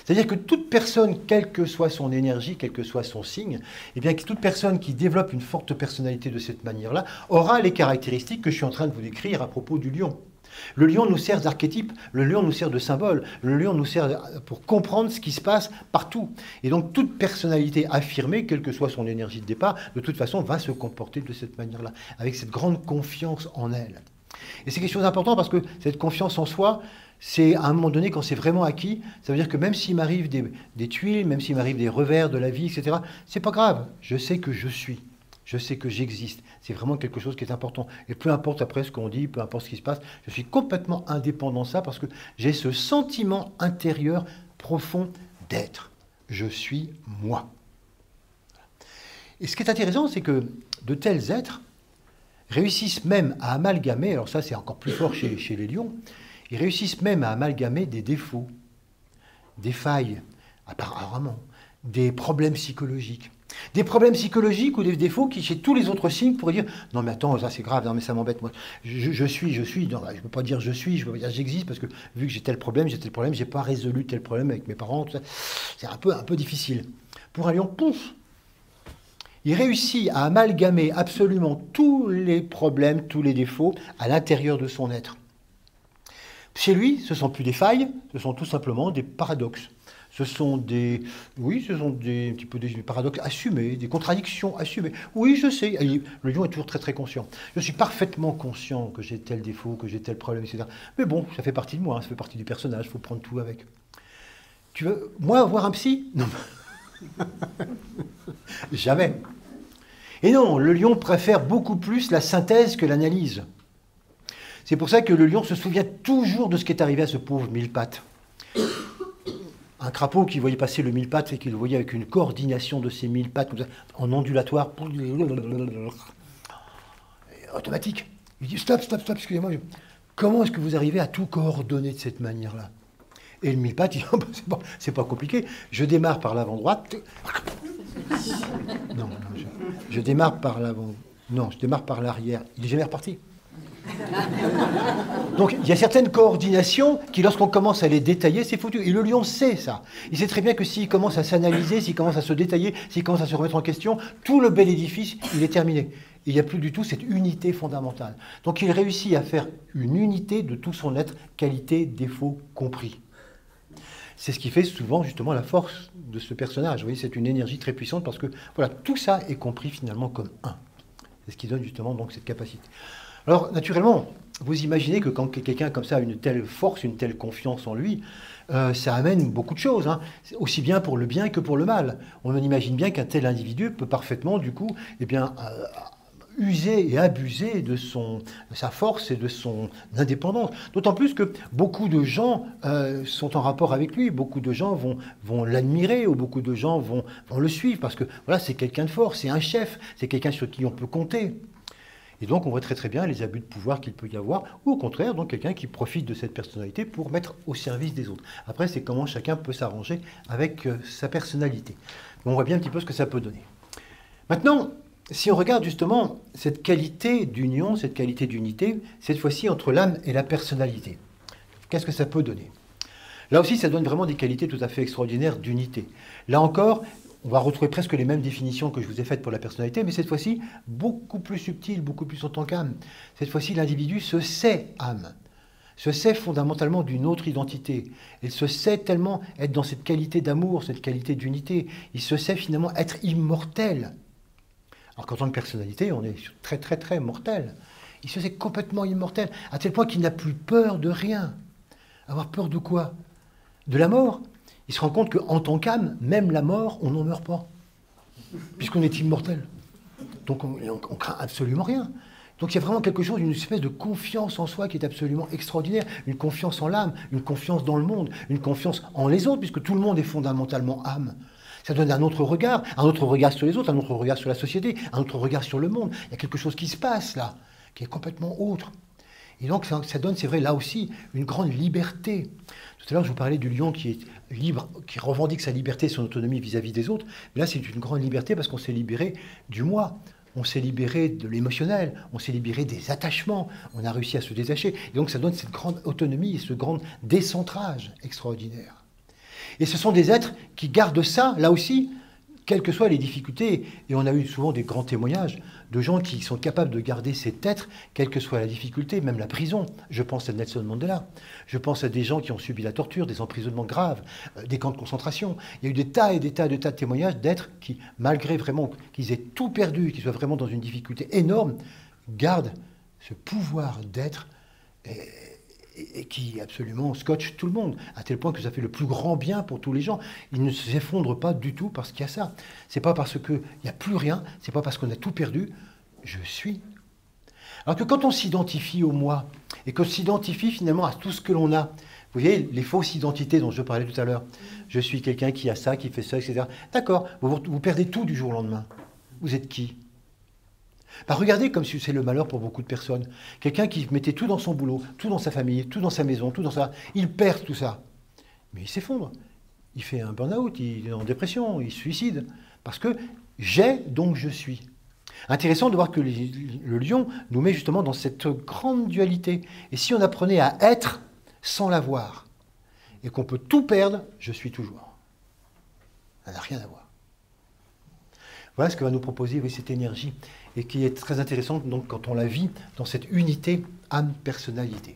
C'est-à-dire que toute personne, quelle que soit son énergie, quel que soit son signe, eh bien, toute personne qui développe une forte personnalité de cette manière-là aura les caractéristiques que je suis en train de vous décrire à propos du lion. Le lion nous sert d'archétype, le lion nous sert de symbole, le lion nous sert pour comprendre ce qui se passe partout. Et donc toute personnalité affirmée, quelle que soit son énergie de départ, de toute façon va se comporter de cette manière-là, avec cette grande confiance en elle. Et c'est quelque chose d'important parce que cette confiance en soi, c'est à un moment donné, quand c'est vraiment acquis, ça veut dire que même s'il m'arrive des tuiles, même s'il m'arrive des revers de la vie, etc., c'est pas grave, je sais que je suis. Je sais que j'existe. C'est vraiment quelque chose qui est important. Et peu importe après ce qu'on dit, peu importe ce qui se passe, je suis complètement indépendant de ça parce que j'ai ce sentiment intérieur profond d'être. Je suis moi. Et ce qui est intéressant, c'est que de tels êtres réussissent même à amalgamer, alors ça c'est encore plus fort chez les lions, ils réussissent même à amalgamer des défauts, des failles, apparemment, des problèmes psychologiques. Des problèmes psychologiques ou des défauts qui, chez tous les autres signes, pourraient dire « Non, mais attends, ça c'est grave, non, mais ça m'embête, moi. Je suis. Non, je ne peux pas dire je suis, je peux pas dire j'existe, parce que vu que j'ai tel problème, je n'ai pas résolu tel problème avec mes parents, tout ça. C'est un peu difficile. » Pour un lion, pouf, il réussit à amalgamer absolument tous les problèmes, tous les défauts à l'intérieur de son être. Chez lui, ce ne sont plus des failles, ce sont tout simplement des paradoxes. Ce sont un petit peu des paradoxes assumés, des contradictions assumées. Oui, je sais, le lion est toujours très très conscient. Je suis parfaitement conscient que j'ai tel défaut, que j'ai tel problème, etc. Mais bon, ça fait partie de moi, ça fait partie du personnage, il faut prendre tout avec. Tu veux, moi, voir un psy? Non. Jamais. Et non, le lion préfère beaucoup plus la synthèse que l'analyse. C'est pour ça que le lion se souvient toujours de ce qui est arrivé à ce pauvre mille-pattes. Un crapaud qui voyait passer le mille-pattes et qui le voyait avec une coordination de ses mille-pattes en ondulatoire, automatique. Il dit stop, excusez-moi, comment est-ce que vous arrivez à tout coordonner de cette manière-là? Et le mille-pattes, il dit c'est pas compliqué, je démarre par l'avant droite. Non, je démarre par l'avant. Non, je démarre par l'arrière. Il n'est jamais reparti. Donc il y a certaines coordinations qui, lorsqu'on commence à les détailler, c'est foutu. Et le lion sait ça. Il sait très bien que s'il commence à s'analyser, s'il commence à se détailler, s'il commence à se remettre en question, tout le bel édifice, il est terminé. Et il n'y a plus du tout cette unité fondamentale. Donc il réussit à faire une unité de tout son être, qualité, défaut compris. C'est ce qui fait souvent justement la force de ce personnage. Vous voyez, c'est une énergie très puissante parce que voilà, tout ça est compris finalement comme un. C'est ce qui donne justement donc cette capacité. Alors, naturellement, vous imaginez que quand quelqu'un comme ça a une telle force, une telle confiance en lui, ça amène beaucoup de choses, hein, aussi bien pour le bien que pour le mal. On imagine bien qu'un tel individu peut parfaitement, du coup, user et abuser de sa force et de son indépendance. D'autant plus que beaucoup de gens sont en rapport avec lui, beaucoup de gens vont l'admirer, ou beaucoup de gens vont le suivre, parce que voilà, c'est quelqu'un de fort, c'est un chef, c'est quelqu'un sur qui on peut compter. Et donc on voit très très bien les abus de pouvoir qu'il peut y avoir, ou au contraire, donc quelqu'un qui profite de cette personnalité pour mettre au service des autres. Après, c'est comment chacun peut s'arranger avec sa personnalité. On voit bien un petit peu ce que ça peut donner. Maintenant, si on regarde justement cette qualité d'union, cette qualité d'unité, cette fois-ci entre l'âme et la personnalité, qu'est-ce que ça peut donner? Là aussi, ça donne vraiment des qualités tout à fait extraordinaires d'unité. Là encore, on va retrouver presque les mêmes définitions que je vous ai faites pour la personnalité, mais cette fois-ci, beaucoup plus subtile, beaucoup plus en tant qu'âme. Cette fois-ci, l'individu se sait âme, se sait fondamentalement d'une autre identité. Il se sait tellement être dans cette qualité d'amour, cette qualité d'unité. Il se sait finalement être immortel. Alors qu'en tant que personnalité, on est très très très mortel. Il se sait complètement immortel, à tel point qu'il n'a plus peur de rien. Avoir peur de quoi? De la mort. Il se rend compte qu'en tant qu'âme, même la mort, on n'en meurt pas, puisqu'on est immortel. Donc on craint absolument rien. Donc il y a vraiment quelque chose, une espèce de confiance en soi qui est absolument extraordinaire, une confiance en l'âme, une confiance dans le monde, une confiance en les autres, puisque tout le monde est fondamentalement âme. Ça donne un autre regard sur les autres, un autre regard sur la société, un autre regard sur le monde. Il y a quelque chose qui se passe là, qui est complètement autre. Et donc ça donne, c'est vrai, là aussi, une grande liberté. Tout à l'heure, je vous parlais du lion qui est libre, qui revendique sa liberté et son autonomie vis-à-vis des autres. Mais là, c'est une grande liberté parce qu'on s'est libéré du moi. On s'est libéré de l'émotionnel, on s'est libéré des attachements, on a réussi à se détacher. Et donc ça donne cette grande autonomie et ce grand décentrage extraordinaire. Et ce sont des êtres qui gardent ça, là aussi, quelles que soient les difficultés. Et on a eu souvent des grands témoignages de gens qui sont capables de garder cet être, quelle que soit la difficulté, même la prison. Je pense à Nelson Mandela. Je pense à des gens qui ont subi la torture, des emprisonnements graves, des camps de concentration. Il y a eu des tas et des tas de témoignages d'êtres qui, malgré vraiment qu'ils aient tout perdu, qu'ils soient vraiment dans une difficulté énorme, gardent ce pouvoir d'être et qui absolument scotche tout le monde, à tel point que ça fait le plus grand bien pour tous les gens. Ils ne s'effondrent pas du tout parce qu'il y a ça. C'est pas parce qu'il n'y a plus rien, c'est pas parce qu'on a tout perdu, je suis. Alors que quand on s'identifie au moi, et qu'on s'identifie finalement à tout ce que l'on a, vous voyez, les fausses identités dont je parlais tout à l'heure, je suis quelqu'un qui a ça, qui fait ça, etc. D'accord, vous perdez tout du jour au lendemain. Vous êtes qui? Bah, regardez comme si c'est le malheur pour beaucoup de personnes. Quelqu'un qui mettait tout dans son boulot, tout dans sa famille, tout dans sa maison, tout dans sa... Il perd tout ça. Mais il s'effondre. Il fait un burn-out, il est en dépression, il se suicide. Parce que j'ai, donc je suis. Intéressant de voir que le lion nous met justement dans cette grande dualité. Et si on apprenait à être sans l'avoir, et qu'on peut tout perdre, je suis toujours. Ça n'a rien à voir. Voilà ce que va nous proposer cette énergie, et qui est très intéressante donc, quand on la vit dans cette unité âme-personnalité.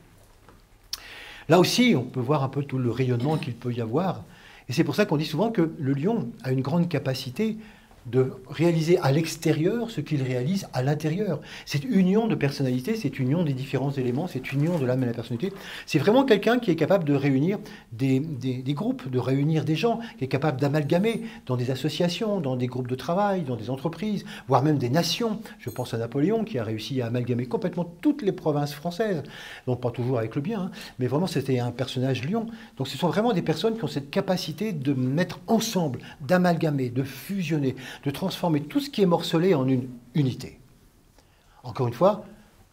Là aussi, on peut voir un peu tout le rayonnement qu'il peut y avoir, et c'est pour ça qu'on dit souvent que le lion a une grande capacité de réaliser à l'extérieur ce qu'il réalise à l'intérieur. Cette union de personnalité, cette union des différents éléments, cette union de l'âme et de la personnalité, c'est vraiment quelqu'un qui est capable de réunir des groupes, de réunir des gens, qui est capable d'amalgamer dans des associations, dans des groupes de travail, dans des entreprises, voire même des nations. Je pense à Napoléon qui a réussi à amalgamer complètement toutes les provinces françaises, donc pas toujours avec le bien, hein, mais vraiment c'était un personnage lion. Donc ce sont vraiment des personnes qui ont cette capacité de mettre ensemble, d'amalgamer, de fusionner, de transformer tout ce qui est morcelé en une unité. Encore une fois,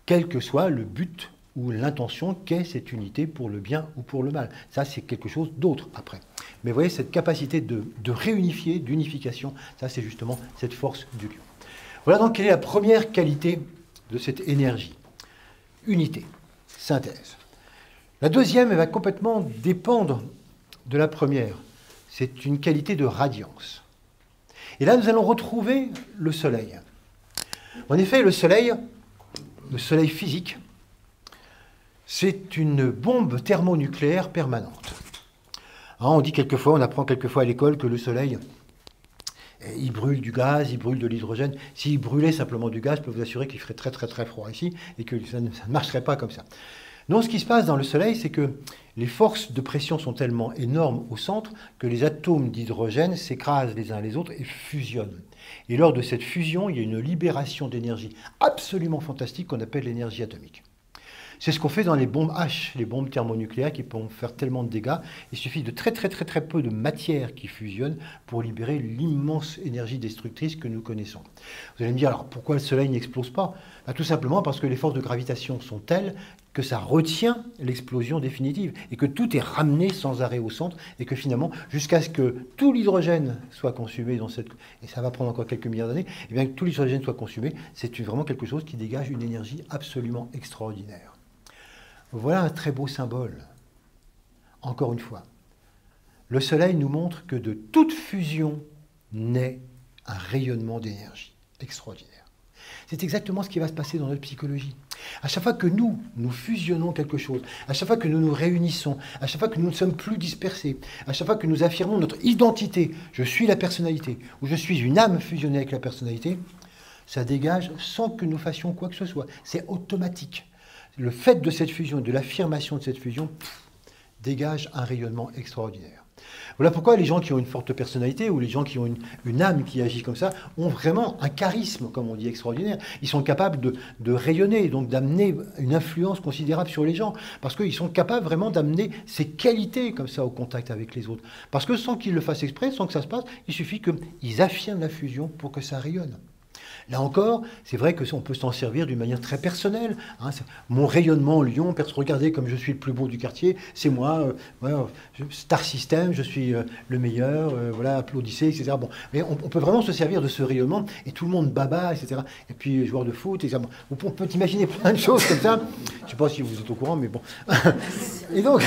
quel que soit le but ou l'intention qu'est cette unité pour le bien ou pour le mal. Ça, c'est quelque chose d'autre après. Mais vous voyez, cette capacité de réunifier, d'unification, ça, c'est justement cette force du lion. Voilà donc quelle est la première qualité de cette énergie. Unité, synthèse. La deuxième, elle va complètement dépendre de la première. C'est une qualité de radiance. Et là, nous allons retrouver le soleil. En effet, le soleil physique, c'est une bombe thermonucléaire permanente. Hein, on dit quelquefois, on apprend quelquefois à l'école que le soleil, il brûle du gaz, il brûle de l'hydrogène. S'il brûlait simplement du gaz, je peux vous assurer qu'il ferait très très très froid ici et que ça ne marcherait pas comme ça. Non, ce qui se passe dans le Soleil, c'est que les forces de pression sont tellement énormes au centre que les atomes d'hydrogène s'écrasent les uns les autres et fusionnent. Et lors de cette fusion, il y a une libération d'énergie absolument fantastique qu'on appelle l'énergie atomique. C'est ce qu'on fait dans les bombes H, les bombes thermonucléaires qui peuvent faire tellement de dégâts. Il suffit de très peu de matière qui fusionne pour libérer l'immense énergie destructrice que nous connaissons. Vous allez me dire, alors pourquoi le Soleil n'explose pas? Tout simplement parce que les forces de gravitation sont telles que ça retient l'explosion définitive et que tout est ramené sans arrêt au centre et que finalement, jusqu'à ce que tout l'hydrogène soit consumé dans cette... et ça va prendre encore quelques milliards d'années, et bien que tout l'hydrogène soit consumé, c'est vraiment quelque chose qui dégage une énergie absolument extraordinaire. Voilà un très beau symbole. Encore une fois, le Soleil nous montre que de toute fusion naît un rayonnement d'énergie extraordinaire. C'est exactement ce qui va se passer dans notre psychologie. À chaque fois que nous fusionnons quelque chose, à chaque fois que nous nous réunissons, à chaque fois que nous ne sommes plus dispersés, à chaque fois que nous affirmons notre identité, je suis la personnalité, ou je suis une âme fusionnée avec la personnalité, ça dégage sans que nous fassions quoi que ce soit. C'est automatique. Le fait de cette fusion, de l'affirmation de cette fusion, dégage un rayonnement extraordinaire. Voilà pourquoi les gens qui ont une forte personnalité ou les gens qui ont une âme qui agit comme ça ont vraiment un charisme, comme on dit, extraordinaire. Ils sont capables de rayonner, donc d'amener une influence considérable sur les gens, parce qu'ils sont capables vraiment d'amener ces qualités comme ça au contact avec les autres. Parce que sans qu'ils le fassent exprès, sans que ça se passe, il suffit qu'ils affirment la fusion pour que ça rayonne. Là encore, c'est vrai qu'on peut s'en servir d'une manière très personnelle. Hein. Mon rayonnement Lyon, regardez comme je suis le plus beau du quartier, c'est moi, Star System, je suis le meilleur, voilà, applaudissez, etc. Bon, mais on peut vraiment se servir de ce rayonnement et tout le monde baba, etc. Et puis joueur de foot, etc. Bon, on peut imaginer plein de choses comme ça. Je ne sais pas si vous êtes au courant, mais bon. Et donc...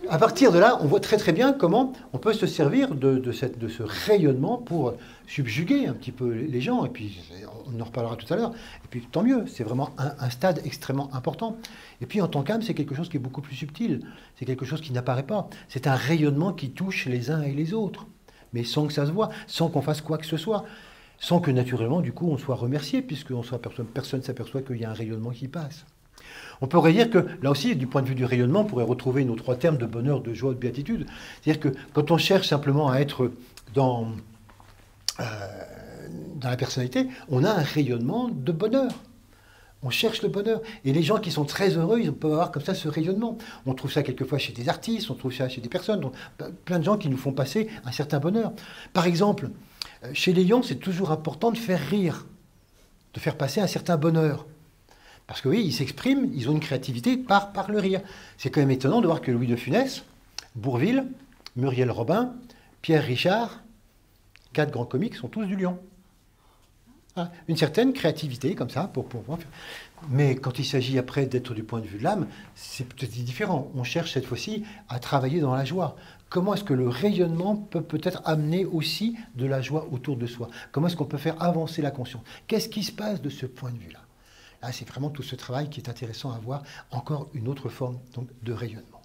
À partir de là, on voit très bien comment on peut se servir de ce rayonnement pour subjuguer un petit peu les gens. Et puis, on en reparlera tout à l'heure. Et puis, tant mieux, c'est vraiment un stade extrêmement important. Et puis, en tant qu'âme, c'est quelque chose qui est beaucoup plus subtil. C'est quelque chose qui n'apparaît pas. C'est un rayonnement qui touche les uns et les autres. Mais sans que ça se voit, sans qu'on fasse quoi que ce soit. Sans que, naturellement, du coup, on soit remercié, puisque personne ne s'aperçoit qu'il y a un rayonnement qui passe. On pourrait dire que, là aussi, du point de vue du rayonnement, on pourrait retrouver nos trois termes de bonheur, de joie, de béatitude. C'est-à-dire que quand on cherche simplement à être dans la personnalité, on a un rayonnement de bonheur. On cherche le bonheur. Et les gens qui sont très heureux, ils peuvent avoir comme ça ce rayonnement. On trouve ça quelquefois chez des artistes, on trouve ça chez des personnes, donc plein de gens qui nous font passer un certain bonheur. Par exemple, chez les lions, c'est toujours important de faire rire, de faire passer un certain bonheur. Parce que oui, ils s'expriment, ils ont une créativité par le rire. C'est quand même étonnant de voir que Louis de Funès, Bourvil, Muriel Robin, Pierre Richard, 4 grands comiques, sont tous du lion. Hein, une certaine créativité comme ça pour pouvoir faire. Mais quand il s'agit après d'être du point de vue de l'âme, c'est peut-être différent. On cherche cette fois-ci à travailler dans la joie. Comment est-ce que le rayonnement peut peut-être amener aussi de la joie autour de soi? Comment est-ce qu'on peut faire avancer la conscience? Qu'est-ce qui se passe de ce point de vue-là? Là, c'est vraiment tout ce travail qui est intéressant à voir, encore une autre forme donc, de rayonnement.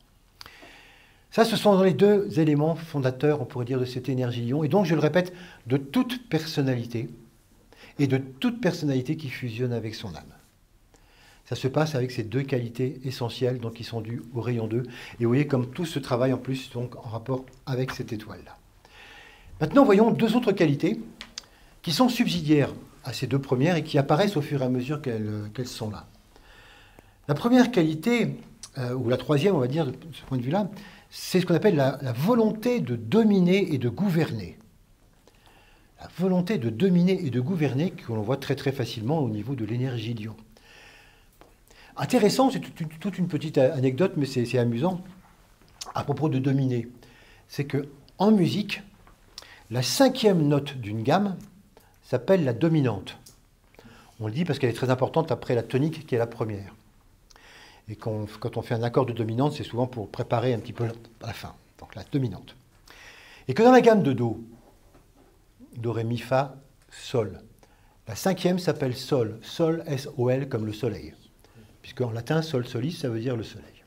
Ça, ce sont les deux éléments fondateurs, on pourrait dire, de cette énergie lion, et donc, je le répète, de toute personnalité, et de toute personnalité qui fusionne avec son âme. Ça se passe avec ces deux qualités essentielles, donc qui sont dues au rayon 2, et vous voyez comme tout ce travail, en plus, donc, en rapport avec cette étoile-là. Maintenant, voyons deux autres qualités qui sont subsidiaires à ces deux premières et qui apparaissent au fur et à mesure qu'elles sont là. La première qualité, ou la troisième, on va dire, de ce point de vue-là, c'est ce qu'on appelle la volonté de dominer et de gouverner. La volonté de dominer et de gouverner, que l'on voit très facilement au niveau de l'énergie lion. Intéressant, c'est toute une petite anecdote, mais c'est amusant, à propos de dominer. C'est qu'en musique, la 5e note d'une gamme s'appelle la dominante. On le dit parce qu'elle est très importante après la tonique qui est la première. Et quand on fait un accord de dominante, c'est souvent pour préparer un petit peu la fin. Donc la dominante. Et que dans la gamme de Do, Do, Ré, Mi, Fa, Sol, la 5e s'appelle Sol. Sol, S-O-L, comme le soleil. Puisque en latin, Sol, Solis, ça veut dire le soleil.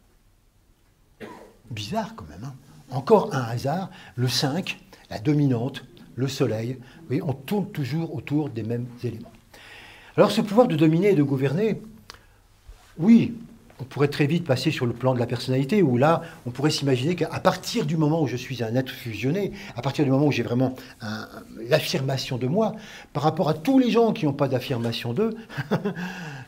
Bizarre quand même. Hein, encore un hasard, le 5, la dominante, le soleil, vous voyez, on tourne toujours autour des mêmes éléments. Alors ce pouvoir de dominer et de gouverner, oui, on pourrait très vite passer sur le plan de la personnalité, où là, on pourrait s'imaginer qu'à partir du moment où je suis un être fusionné, à partir du moment où j'ai vraiment l'affirmation de moi, par rapport à tous les gens qui n'ont pas d'affirmation d'eux,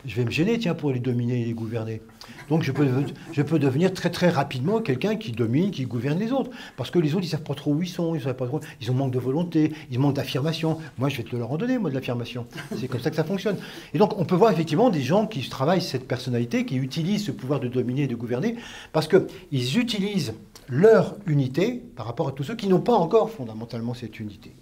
je vais me gêner, tiens, pour les dominer et les gouverner. Donc je peux devenir très très rapidement quelqu'un qui domine, qui gouverne les autres. Parce que les autres, ils ne savent pas trop où ils sont, ils savent pas trop, ils ont manque de volonté, ils manquent d'affirmation. Moi, je vais te leur en donner, moi, de l'affirmation. C'est comme ça que ça fonctionne. Et donc, on peut voir effectivement des gens qui travaillent cette personnalité, qui utilisent ce pouvoir de dominer et de gouverner, parce qu'ils utilisent leur unité par rapport à tous ceux qui n'ont pas encore fondamentalement cette unité.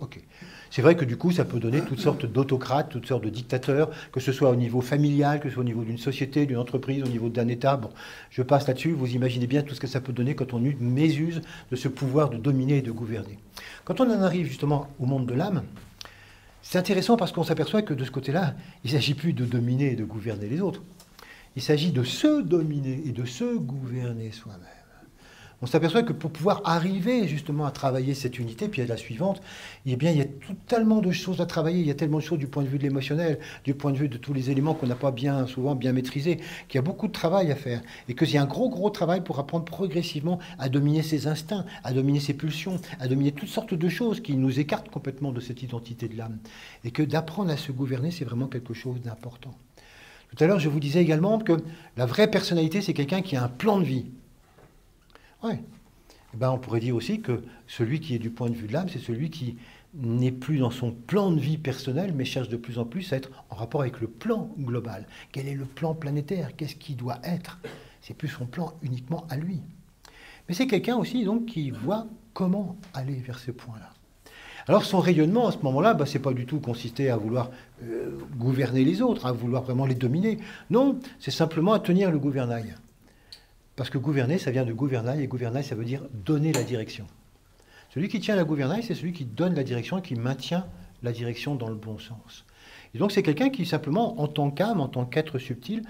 Ok. C'est vrai que du coup, ça peut donner toutes sortes d'autocrates, toutes sortes de dictateurs, que ce soit au niveau familial, que ce soit au niveau d'une société, d'une entreprise, au niveau d'un État. Bon, je passe là-dessus, vous imaginez bien tout ce que ça peut donner quand on mésuse de ce pouvoir de dominer et de gouverner. Quand on en arrive justement au monde de l'âme, c'est intéressant parce qu'on s'aperçoit que de ce côté-là, il ne s'agit plus de dominer et de gouverner les autres. Il s'agit de se dominer et de se gouverner soi-même. On s'aperçoit que pour pouvoir arriver justement à travailler cette unité, puis à la suivante, eh bien, il y a tellement de choses à travailler, il y a tellement de choses du point de vue de l'émotionnel, du point de vue de tous les éléments qu'on n'a pas souvent bien maîtrisés, qu'il y a beaucoup de travail à faire. Et qu'il y a un gros travail pour apprendre progressivement à dominer ses instincts, à dominer ses pulsions, à dominer toutes sortes de choses qui nous écartent complètement de cette identité de l'âme. Et que d'apprendre à se gouverner, c'est vraiment quelque chose d'important. Tout à l'heure, je vous disais également que la vraie personnalité, c'est quelqu'un qui a un plan de vie. Oui. Eh ben, on pourrait dire aussi que celui qui est du point de vue de l'âme, c'est celui qui n'est plus dans son plan de vie personnel, mais cherche de plus en plus à être en rapport avec le plan global. Quel est le plan planétaire? Qu'est-ce qui doit être? C'est plus son plan uniquement à lui. Mais c'est quelqu'un aussi donc, qui voit comment aller vers ce point-là. Alors son rayonnement à ce moment-là, ce n'est pas du tout consisté à vouloir gouverner les autres, à vouloir vraiment les dominer. Non, c'est simplement à tenir le gouvernail. Parce que gouverner, ça vient de gouvernail, et gouvernail, ça veut dire donner la direction. Celui qui tient la gouvernail, c'est celui qui donne la direction et qui maintient la direction dans le bon sens. Et donc c'est quelqu'un qui, simplement, en tant qu'âme, en tant qu'être subtil,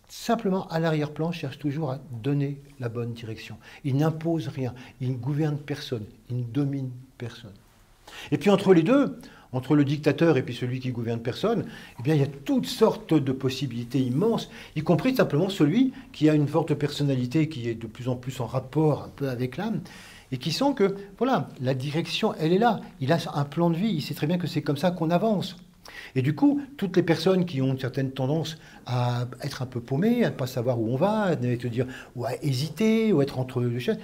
simplement à l'arrière-plan, cherche toujours à donner la bonne direction. Il n'impose rien, il ne gouverne personne, il ne domine personne. Et puis entre les deux, entre le dictateur et puis celui qui gouverne personne, eh bien, il y a toutes sortes de possibilités immenses, y compris simplement celui qui a une forte personnalité, qui est de plus en plus en rapport un peu avec l'âme, et qui sent que, voilà, la direction, elle est là. Il a un plan de vie, il sait très bien que c'est comme ça qu'on avance. Et du coup, toutes les personnes qui ont une certaine tendance à être un peu paumées, à ne pas savoir où on va, à te dire, ou à hésiter, ou à être entre deux chaises,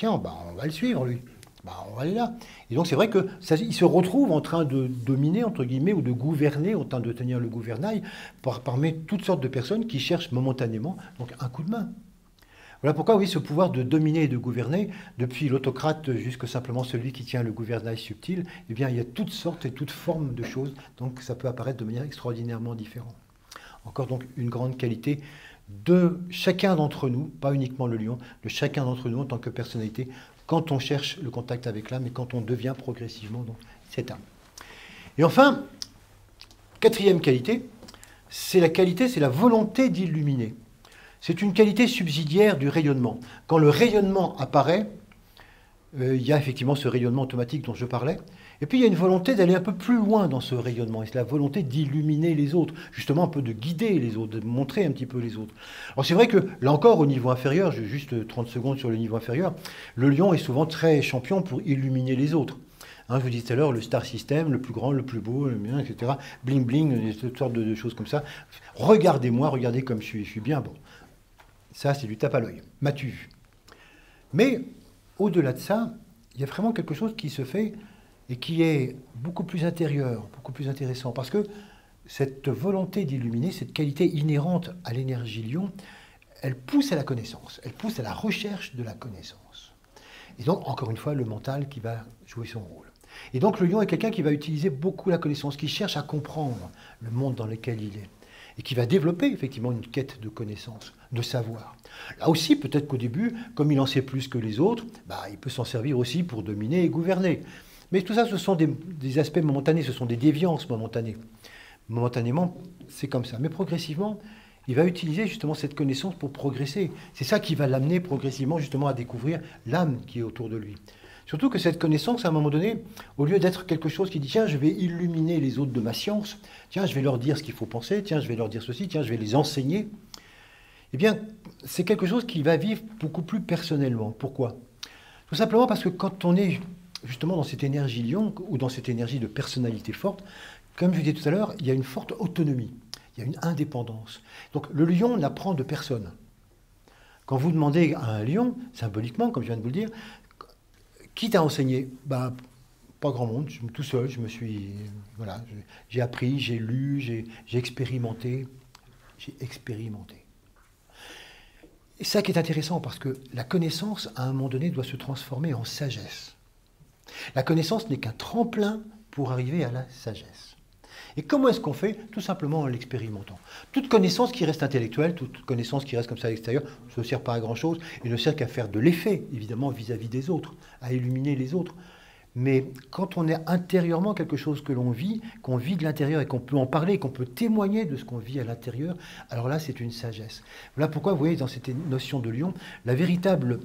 on va le suivre, lui. On va aller là. Et donc c'est vrai qu'il se retrouve en train de dominer, entre guillemets, ou de gouverner, en train de tenir le gouvernail, parmi toutes sortes de personnes qui cherchent momentanément donc, un coup de main. Voilà pourquoi, oui, ce pouvoir de dominer et de gouverner, depuis l'autocrate jusqu'à simplement celui qui tient le gouvernail subtil, eh bien, il y a toutes sortes et toutes formes de choses, donc ça peut apparaître de manière extraordinairement différente. Encore donc une grande qualité de chacun d'entre nous, pas uniquement le lion, de chacun d'entre nous en tant que personnalité, quand on cherche le contact avec l'âme et quand on devient progressivement donc, cette âme. Et enfin, quatrième qualité, c'est la volonté d'illuminer. C'est une qualité subsidiaire du rayonnement. Quand le rayonnement apparaît, il y a effectivement ce rayonnement automatique dont je parlais, et puis il y a une volonté d'aller un peu plus loin dans ce rayonnement, et c'est la volonté d'illuminer les autres, justement un peu de guider les autres, de montrer un petit peu les autres. Alors c'est vrai que, là encore, au niveau inférieur, j'ai juste 30 secondes sur le niveau inférieur, le lion est souvent très champion pour illuminer les autres. Je vous disais tout à l'heure, le star system, le plus grand, le plus beau, le mien, etc. Bling bling, toutes sortes de choses comme ça. Regardez-moi, regardez comme je suis bien. Bon, ça c'est du tape à l'œil, m'as-tu vu? Mais au-delà de ça, il y a vraiment quelque chose qui se fait et qui est beaucoup plus intérieur, beaucoup plus intéressant. Parce que cette volonté d'illuminer, cette qualité inhérente à l'énergie lion, elle pousse à la connaissance, elle pousse à la recherche de la connaissance. Et donc, encore une fois, le mental qui va jouer son rôle. Et donc, le lion est quelqu'un qui va utiliser beaucoup la connaissance, qui cherche à comprendre le monde dans lequel il est. Et qui va développer effectivement une quête de connaissance, de savoir. Là aussi, peut-être qu'au début, comme il en sait plus que les autres, il peut s'en servir aussi pour dominer et gouverner. Mais tout ça, ce sont des aspects momentanés, ce sont des déviances momentanées. Momentanément, c'est comme ça. Mais progressivement, il va utiliser justement cette connaissance pour progresser. C'est ça qui va l'amener progressivement justement à découvrir l'âme qui est autour de lui. Surtout que cette connaissance, à un moment donné, au lieu d'être quelque chose qui dit « tiens, je vais illuminer les autres de ma science, tiens, je vais leur dire ce qu'il faut penser, tiens, je vais leur dire ceci, tiens, je vais les enseigner », Eh bien, c'est quelque chose qui va vivre beaucoup plus personnellement. Pourquoi? Tout simplement parce que quand on est justement dans cette énergie lion, ou dans cette énergie de personnalité forte, comme je disais tout à l'heure, il y a une forte autonomie, il y a une indépendance. Donc le lion n'apprend de personne. Quand vous demandez à un lion, symboliquement, comme je viens de vous le dire, qui t'a enseigné? Ben, pas grand monde, tout seul, je me suis... Voilà, j'ai appris, j'ai lu, j'ai expérimenté. J'ai expérimenté. Et ça qui est intéressant, parce que la connaissance, à un moment donné, doit se transformer en sagesse. La connaissance n'est qu'un tremplin pour arriver à la sagesse. Et comment est-ce qu'on fait? Tout simplement en l'expérimentant. Toute connaissance qui reste intellectuelle, toute connaissance qui reste comme ça à l'extérieur, ne sert pas à grand-chose et ne sert qu'à faire de l'effet, évidemment, vis-à-vis des autres, à illuminer les autres. Mais quand on est intérieurement quelque chose que l'on vit, qu'on vit de l'intérieur et qu'on peut en parler, qu'on peut témoigner de ce qu'on vit à l'intérieur, alors là, c'est une sagesse. Voilà pourquoi, vous voyez, dans cette notion de lion, la véritable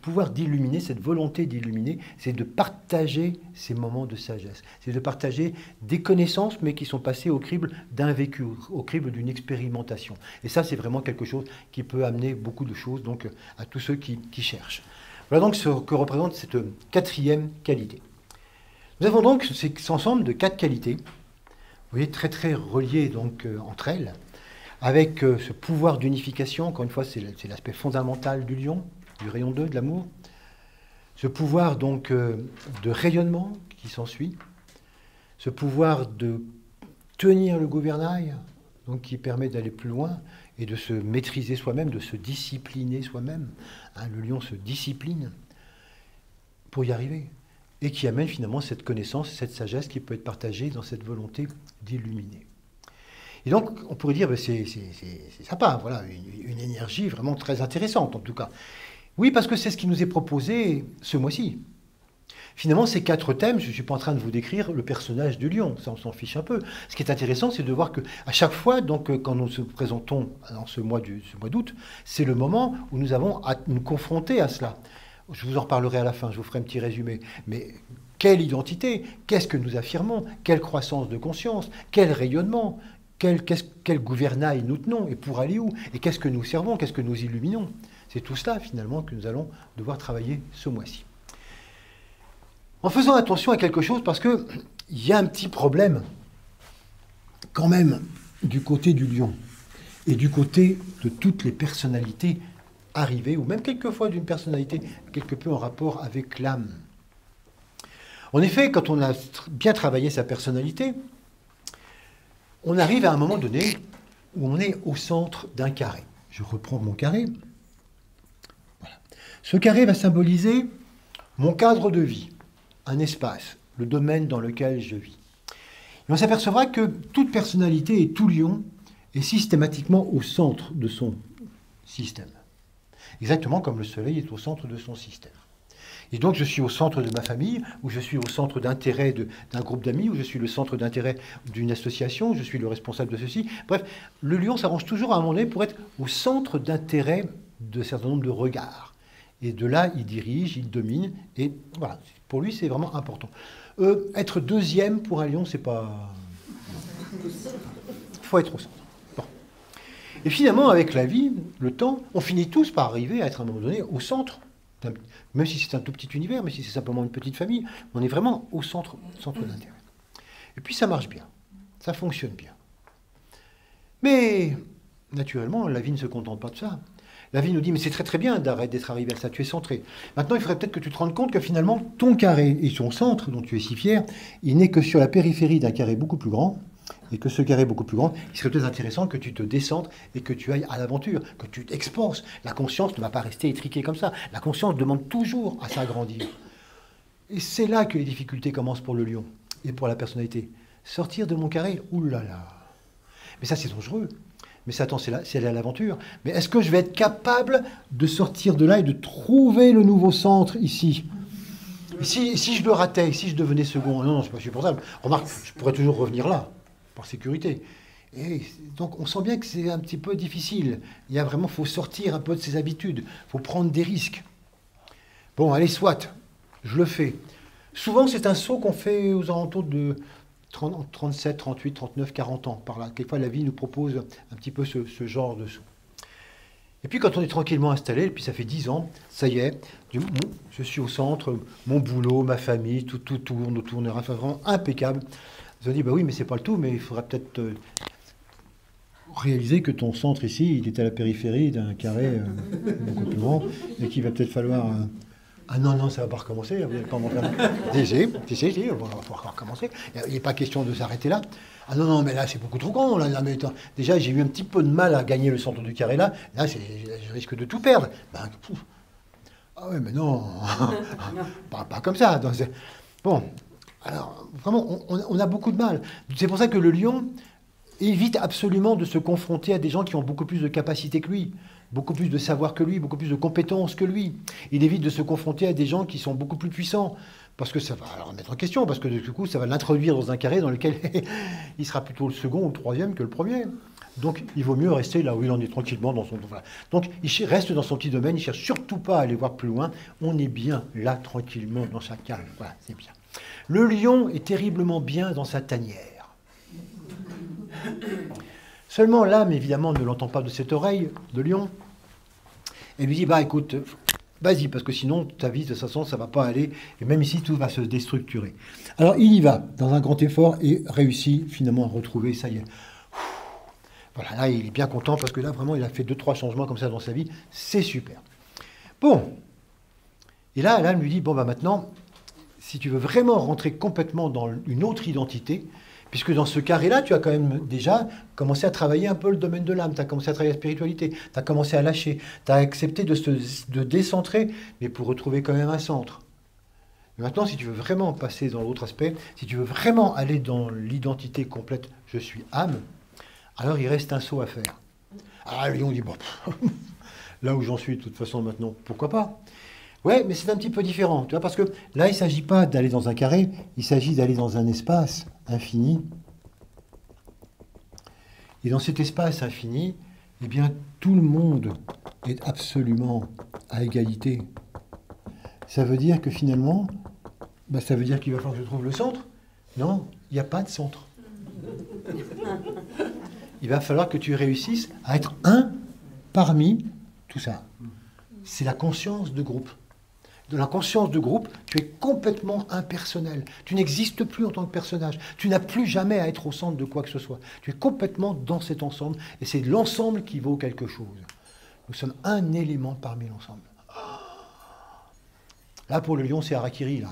pouvoir d'illuminer, cette volonté d'illuminer, c'est de partager ces moments de sagesse. C'est de partager des connaissances, mais qui sont passées au crible d'un vécu, au crible d'une expérimentation. Et ça, c'est vraiment quelque chose qui peut amener beaucoup de choses donc, à tous ceux qui cherchent. Voilà donc ce que représente cette quatrième qualité. Nous avons donc cet ensemble de 4 qualités, vous voyez, très très reliées donc, entre elles, avec ce pouvoir d'unification, encore une fois, c'est l'aspect fondamental du lion, du rayon 2, de l'amour, ce pouvoir donc de rayonnement qui s'ensuit, ce pouvoir de tenir le gouvernail, donc qui permet d'aller plus loin et de se maîtriser soi-même, de se discipliner soi-même. Hein, le lion se discipline pour y arriver et qui amène finalement cette connaissance, cette sagesse qui peut être partagée dans cette volonté d'illuminer. Et donc, on pourrait dire, ben, c'est sympa, voilà, une énergie vraiment très intéressante en tout cas. Oui, parce que c'est ce qui nous est proposé ce mois-ci. Finalement, ces 4 thèmes, je ne suis pas en train de vous décrire le personnage du lion, ça on s'en fiche un peu. Ce qui est intéressant, c'est de voir qu'à chaque fois, donc, quand nous nous présentons dans ce mois d'août, c'est le moment où nous avons à nous confronter à cela. Je vous en reparlerai à la fin, je vous ferai un petit résumé. Mais quelle identité? Qu'est-ce que nous affirmons? Quelle croissance de conscience? Quel rayonnement? Quel gouvernail nous tenons? Et pour aller où? Et qu'est-ce que nous servons? Qu'est-ce que nous illuminons? C'est tout cela, finalement, que nous allons devoir travailler ce mois-ci. En faisant attention à quelque chose, parce qu'il y a un petit problème, quand même, du côté du lion, et du côté de toutes les personnalités arrivées, ou même quelquefois d'une personnalité quelque peu en rapport avec l'âme. En effet, quand on a bien travaillé sa personnalité, on arrive à un moment donné où on est au centre d'un carré. Je reprends mon carré. Voilà. Ce carré va symboliser mon cadre de vie, un espace, le domaine dans lequel je vis. Et on s'apercevra que toute personnalité et tout lion est systématiquement au centre de son système. Exactement comme le soleil est au centre de son système. Et donc je suis au centre de ma famille, ou je suis au centre d'intérêt d'un groupe d'amis, ou je suis le centre d'intérêt d'une association, ou je suis le responsable de ceci. Bref, le lion s'arrange toujours à un moment donné pour être au centre d'intérêt de certain nombre de regards. Et de là, il dirige, il domine, et voilà, pour lui, c'est vraiment important. Être deuxième pour un lion, c'est pas... Il faut être au centre. Bon. Et finalement, avec la vie, le temps, on finit tous par arriver à être à un moment donné au centre. Même si c'est un tout petit univers, même si c'est simplement une petite famille, on est vraiment au centre d'intérêt. Et puis ça marche bien, ça fonctionne bien. Mais, naturellement, la vie ne se contente pas de ça. La vie nous dit, mais c'est très très bien d'être arrivé à ça, tu es centré. Maintenant, il faudrait peut-être que tu te rendes compte que finalement, ton carré et son centre, dont tu es si fier, il n'est que sur la périphérie d'un carré beaucoup plus grand, et que ce carré beaucoup plus grand, il serait peut-être intéressant que tu te descendes et que tu ailles à l'aventure, que tu t'expanses. La conscience ne va pas rester étriquée comme ça. La conscience demande toujours à s'agrandir. Et c'est là que les difficultés commencent pour le lion et pour la personnalité. Sortir de mon carré, oulala. Mais ça, c'est dangereux. Mais ça, attends, c'est aller à l'aventure. Mais est-ce que je vais être capable de sortir de là et de trouver le nouveau centre ici? Si je le ratais, si je devenais second, non, c'est pas supportable. Remarque, je pourrais toujours revenir là, par sécurité. Et donc, on sent bien que c'est un petit peu difficile. Il y a vraiment, faut sortir un peu de ses habitudes. Il faut prendre des risques. Bon, allez, soit, je le fais. Souvent, c'est un saut qu'on fait aux alentours de 37, 38, 39, 40 ans. Par là, quelquefois, la vie nous propose un petit peu ce genre de saut. Et puis quand on est tranquillement installé, et puis ça fait 10 ans, ça y est, je suis au centre, mon boulot, ma famille, tout tourne, enfin, vraiment impeccable. Ils ont dit, bah oui, mais c'est pas le tout, mais il faudra peut-être réaliser que ton centre ici, il est à la périphérie d'un carré beaucoup plus grand, et qu'il va peut-être falloir... Ah non, non, ça va pas recommencer, vous n'allez pas m'en faire... Si, on va recommencer. Il n'est pas question de s'arrêter là. Ah non, non, mais là, c'est beaucoup trop grand. Là, mais, déjà, j'ai eu un petit peu de mal à gagner le centre du carré là. Là, je risque de tout perdre. Ben, ah ouais, mais non, pas comme ça. Donc, bon, alors, vraiment, on a beaucoup de mal. C'est pour ça que le lion évite absolument de se confronter à des gens qui ont beaucoup plus de capacités que lui, beaucoup plus de savoir que lui, beaucoup plus de compétences que lui. Il évite de se confronter à des gens qui sont beaucoup plus puissants, parce que ça va le remettre en question, parce que du coup, ça va l'introduire dans un carré dans lequel il sera plutôt le second ou le troisième que le premier. Donc, il vaut mieux rester là où il en est tranquillement dans son... Voilà. Donc, il reste dans son petit domaine, il ne cherche surtout pas à aller voir plus loin. On est bien là, tranquillement, dans sa cage. Voilà, c'est bien. Le lion est terriblement bien dans sa tanière. Seulement l'âme, évidemment, ne l'entend pas de cette oreille de lion. Elle lui dit, bah écoute, vas-y, parce que sinon, ta vie, de toute façon, ça ne va pas aller. Et même ici, tout va se déstructurer. Alors, il y va, dans un grand effort, et réussit finalement à retrouver, ça y est. Voilà, là, il est bien content, parce que là, vraiment, il a fait 2-3 changements comme ça dans sa vie. C'est super. Bon. Et là, l'âme lui dit, bon, bah maintenant, si tu veux vraiment rentrer complètement dans une autre identité, puisque dans ce carré-là, tu as quand même déjà commencé à travailler un peu le domaine de l'âme, tu as commencé à travailler la spiritualité, tu as commencé à lâcher, tu as accepté de décentrer, mais pour retrouver quand même un centre. Mais maintenant, si tu veux vraiment passer dans l'autre aspect, si tu veux vraiment aller dans l'identité complète, je suis âme, alors il reste un saut à faire. Ah, le lion dit, bon, là où j'en suis, de toute façon, maintenant, pourquoi pas? Ouais, mais c'est un petit peu différent, tu vois, parce que là, il ne s'agit pas d'aller dans un carré, il s'agit d'aller dans un espace infini. Et dans cet espace infini, eh bien, tout le monde est absolument à égalité. Ça veut dire que finalement, bah, ça veut dire qu'il va falloir que je trouve le centre? Non, il n'y a pas de centre. Il va falloir que tu réussisses à être un parmi tout ça. C'est la conscience de groupe. De la conscience de groupe, tu es complètement impersonnel. Tu n'existes plus en tant que personnage. Tu n'as plus jamais à être au centre de quoi que ce soit. Tu es complètement dans cet ensemble, et c'est l'ensemble qui vaut quelque chose. Nous sommes un élément parmi l'ensemble. Là, pour le lion, c'est harakiri, là.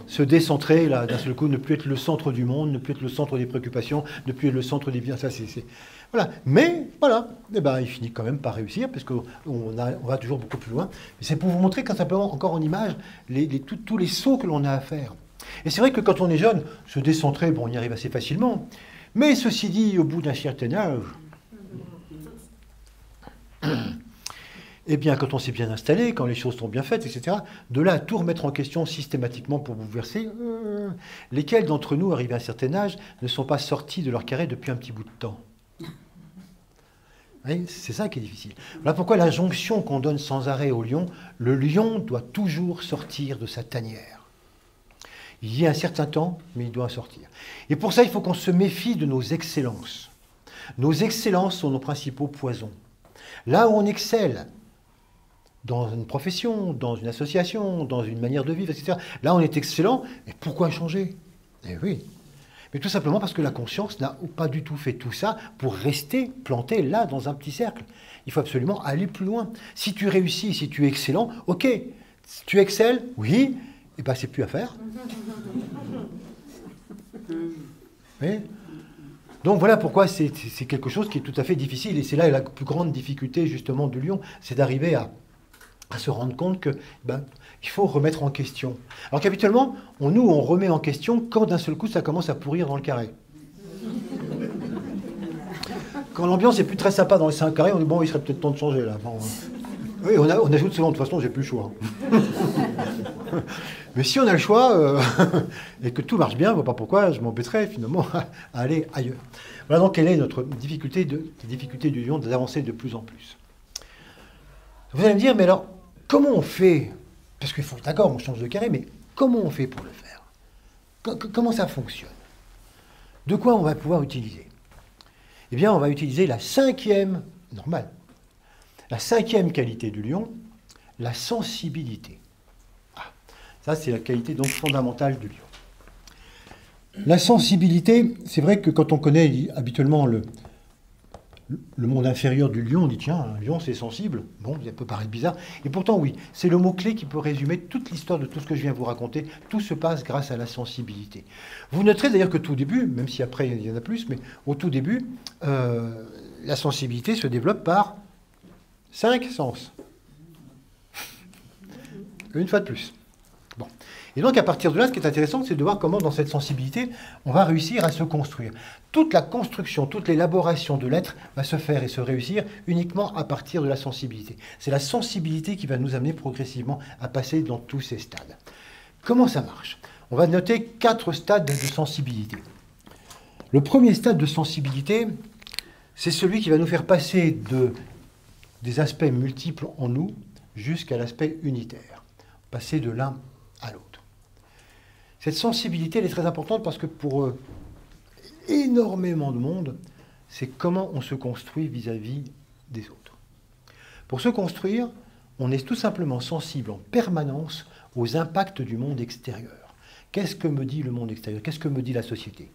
Se décentrer, là, d'un seul coup, ne plus être le centre du monde, ne plus être le centre des préoccupations, ne plus être le centre des biens. Ça, c'est... Voilà. Mais, voilà, eh ben, il finit quand même par réussir, parce qu'on va toujours beaucoup plus loin. C'est pour vous montrer, quand simplement, encore en image, tous les sauts que l'on a à faire. Et c'est vrai que quand on est jeune, se décentrer, bon, on y arrive assez facilement. Mais ceci dit, au bout d'un certain âge... Eh bien, quand on s'est bien installé, quand les choses sont bien faites, etc., de là à tout remettre en question systématiquement pour bouleverser, lesquels d'entre nous, arrivés à un certain âge, ne sont pas sortis de leur carré depuis un petit bout de temps? C'est ça qui est difficile. Voilà pourquoi la jonction qu'on donne sans arrêt au lion, le lion doit toujours sortir de sa tanière. Il y a un certain temps, mais il doit sortir. Et pour ça, il faut qu'on se méfie de nos excellences. Nos excellences sont nos principaux poisons. Là où on excelle, dans une profession, dans une association, dans une manière de vivre, etc. Là, on est excellent, et pourquoi changer? Eh oui. Mais tout simplement parce que la conscience n'a pas du tout fait tout ça pour rester planté là, dans un petit cercle. Il faut absolument aller plus loin. Si tu réussis, si tu es excellent, ok. Tu excelles, oui, et bien c'est plus à faire. Oui. Donc voilà pourquoi c'est quelque chose qui est tout à fait difficile, et c'est là la plus grande difficulté justement du lion, c'est d'arriver à se rendre compte que il faut remettre en question. Alors qu'habituellement, on remet en question quand d'un seul coup ça commence à pourrir dans le carré. Quand l'ambiance est plus très sympa dans les 5 carrés, on dit bon, il serait peut-être temps de changer là. Bon, oui, on ajoute souvent, de toute façon, j'ai plus le choix. Mais si on a le choix et que tout marche bien, je ne vois pas pourquoi je m'embêterais finalement à aller ailleurs. Voilà donc quelle est notre difficulté du lion d'avancer de plus en plus. Vous allez me dire, mais alors, comment on fait? Parce qu'il faut, d'accord, on change de carré, mais comment on fait pour le faire? Comment ça fonctionne? De quoi on va pouvoir utiliser? Eh bien, on va utiliser la 5e, normale, La cinquième qualité du lion, la sensibilité. Ah, ça, c'est la qualité donc fondamentale du lion. La sensibilité, c'est vrai que quand on connaît habituellement le monde inférieur du lion, on dit tiens, un lion c'est sensible. Bon, ça peut paraître bizarre. Et pourtant, oui, c'est le mot-clé qui peut résumer toute l'histoire de tout ce que je viens vous raconter. Tout se passe grâce à la sensibilité. Vous noterez d'ailleurs que tout début, même si après il y en a plus, mais au tout début, la sensibilité se développe par 5 sens. Une fois de plus. Bon. Et donc, à partir de là, ce qui est intéressant, c'est de voir comment, dans cette sensibilité, on va réussir à se construire. Toute la construction, toute l'élaboration de l'être va se faire et se réussir uniquement à partir de la sensibilité. C'est la sensibilité qui va nous amener progressivement à passer dans tous ces stades. Comment ça marche? On va noter 4 stades de sensibilité. Le premier stade de sensibilité, c'est celui qui va nous faire passer des aspects multiples en nous jusqu'à l'aspect unitaire. Passer de l'un à l'autre. Cette sensibilité, elle est très importante parce que pour énormément de monde, c'est comment on se construit vis-à-vis des autres. Pour se construire, on est tout simplement sensible en permanence aux impacts du monde extérieur. Qu'est-ce que me dit le monde extérieur? Qu'est-ce que me dit la société?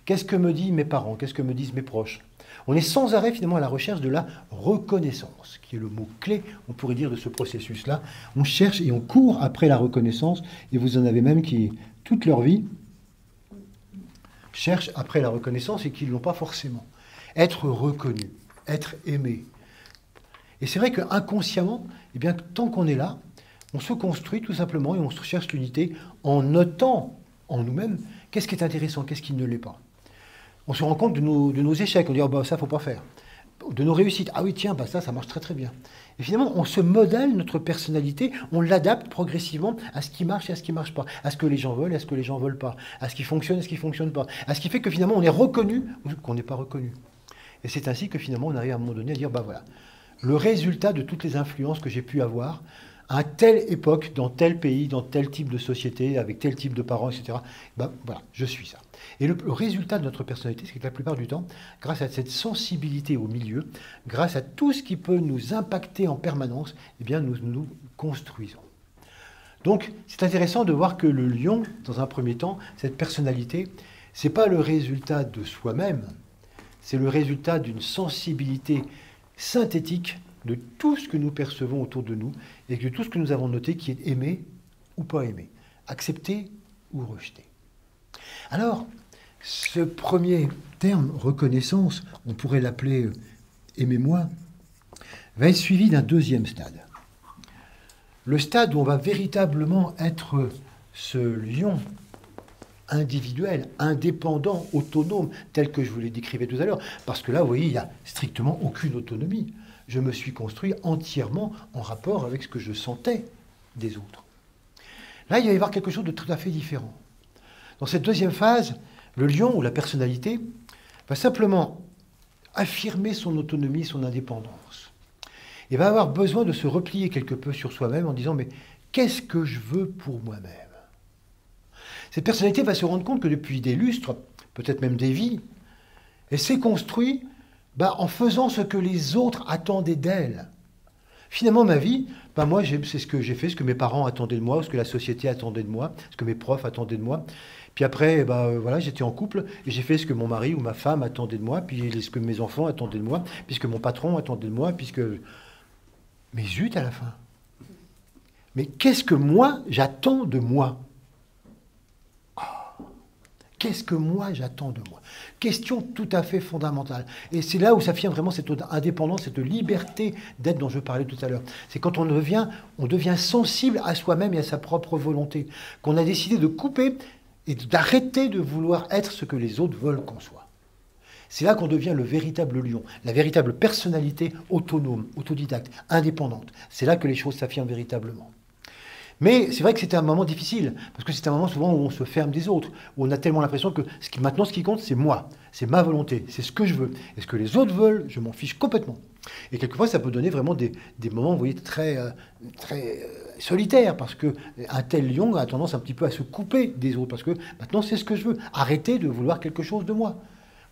Qu'est-ce que me disent mes parents? Qu'est-ce que me disent mes proches? On est sans arrêt finalement à la recherche de la reconnaissance, qui est le mot clé, on pourrait dire, de ce processus-là. On cherche et on court après la reconnaissance, et vous en avez même qui, toute leur vie, cherchent après la reconnaissance et qui ne l'ont pas forcément. Être reconnu, être aimé. Et c'est vrai qu'inconsciemment, eh bien, tant qu'on est là, on se construit tout simplement et on cherche l'unité en notant en nous-mêmes qu'est-ce qui est intéressant, qu'est-ce qui ne l'est pas. On se rend compte de nos échecs, on dit oh, bah, ça, il ne faut pas faire. De nos réussites, ah oui, tiens, bah, ça marche très très bien. Et finalement, on se modèle notre personnalité, on l'adapte progressivement à ce qui marche et à ce qui ne marche pas, à ce que les gens veulent et à ce que les gens ne veulent pas, à ce qui fonctionne et à ce qui ne fonctionne pas, à ce qui fait que finalement on est reconnu ou qu'on n'est pas reconnu. Et c'est ainsi que finalement on arrive à un moment donné à dire, bah voilà, le résultat de toutes les influences que j'ai pu avoir, à telle époque, dans tel pays, dans tel type de société, avec tel type de parents, etc., ben, voilà, je suis ça. Et le résultat de notre personnalité, c'est que la plupart du temps, grâce à cette sensibilité au milieu, grâce à tout ce qui peut nous impacter en permanence, eh bien, nous nous construisons. Donc, c'est intéressant de voir que le lion, dans un premier temps, cette personnalité, ce n'est pas le résultat de soi-même, c'est le résultat d'une sensibilité synthétique de tout ce que nous percevons autour de nous et de tout ce que nous avons noté qui est aimé ou pas aimé, accepté ou rejeté. Alors, ce premier terme, reconnaissance, on pourrait l'appeler aimez-moi, va être suivi d'un deuxième stade. Le stade où on va véritablement être ce lion individuel, indépendant, autonome, tel que je vous l'ai décrivé tout à l'heure. Parce que là, vous voyez, il n'y a strictement aucune autonomie. Je me suis construit entièrement en rapport avec ce que je sentais des autres. Là, il va y avoir quelque chose de tout à fait différent. Dans cette deuxième phase, le lion ou la personnalité va simplement affirmer son autonomie, son indépendance. Il va avoir besoin de se replier quelque peu sur soi-même en disant « mais qu'est-ce que je veux pour moi-même » Cette personnalité va se rendre compte que depuis des lustres, peut-être même des vies, elle s'est construite en faisant ce que les autres attendaient d'elle. Finalement, ma vie, moi, c'est ce que j'ai fait, ce que mes parents attendaient de moi, ce que la société attendait de moi, ce que mes profs attendaient de moi. Puis après, voilà, j'étais en couple et j'ai fait ce que mon mari ou ma femme attendait de moi, puis ce que mes enfants attendaient de moi, puis ce que mon patron attendait de moi, puisque... Mais zut à la fin. Mais qu'est-ce que moi, j'attends de moi ? Qu'est-ce que moi j'attends de moi? Question tout à fait fondamentale. Et c'est là où s'affirme vraiment cette indépendance, cette liberté d'être dont je parlais tout à l'heure. C'est quand on devient sensible à soi-même et à sa propre volonté, qu'on a décidé de couper et d'arrêter de vouloir être ce que les autres veulent qu'on soit. C'est là qu'on devient le véritable lion, la véritable personnalité autonome, autodidacte, indépendante. C'est là que les choses s'affirment véritablement. Mais c'est vrai que c'était un moment difficile, parce que c'est un moment souvent où on se ferme des autres, où on a tellement l'impression que maintenant ce qui compte, c'est moi, c'est ma volonté, c'est ce que je veux. Et ce que les autres veulent, je m'en fiche complètement. Et quelquefois, ça peut donner vraiment des moments, vous voyez, très solitaires, parce qu'un tel lion a tendance un petit peu à se couper des autres, parce que maintenant, c'est ce que je veux. Arrêtez de vouloir quelque chose de moi.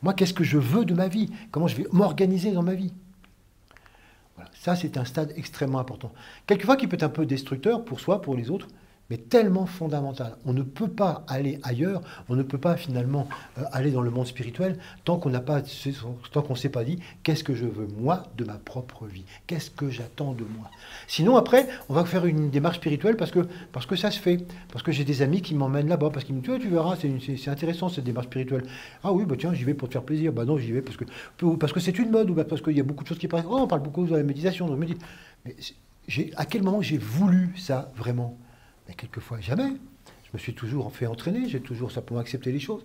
Moi, qu'est-ce que je veux de ma vie? Comment je vais m'organiser dans ma vie? Voilà. Ça, c'est un stade extrêmement important. Quelquefois, qui peut être un peu destructeur pour soi, pour les autres, mais tellement fondamental. On ne peut pas aller ailleurs, on ne peut pas finalement aller dans le monde spirituel tant qu'on n'a pas, tant qu'on ne s'est pas dit qu'est-ce que je veux moi de ma propre vie, qu'est-ce que j'attends de moi. Sinon après, on va faire une démarche spirituelle parce que ça se fait, parce que j'ai des amis qui m'emmènent là-bas, parce qu'ils me disent tu verras, c'est intéressant cette démarche spirituelle. Ah oui, bah tiens, j'y vais pour te faire plaisir. Bah non, j'y vais parce que c'est une mode ou parce qu'il y a beaucoup de choses qui paraissent. Oh, on parle beaucoup de la méditation, donc je me dis, mais à quel moment j'ai voulu ça vraiment? Mais quelquefois, jamais. Je me suis toujours fait entraîner, j'ai toujours simplement accepté les choses.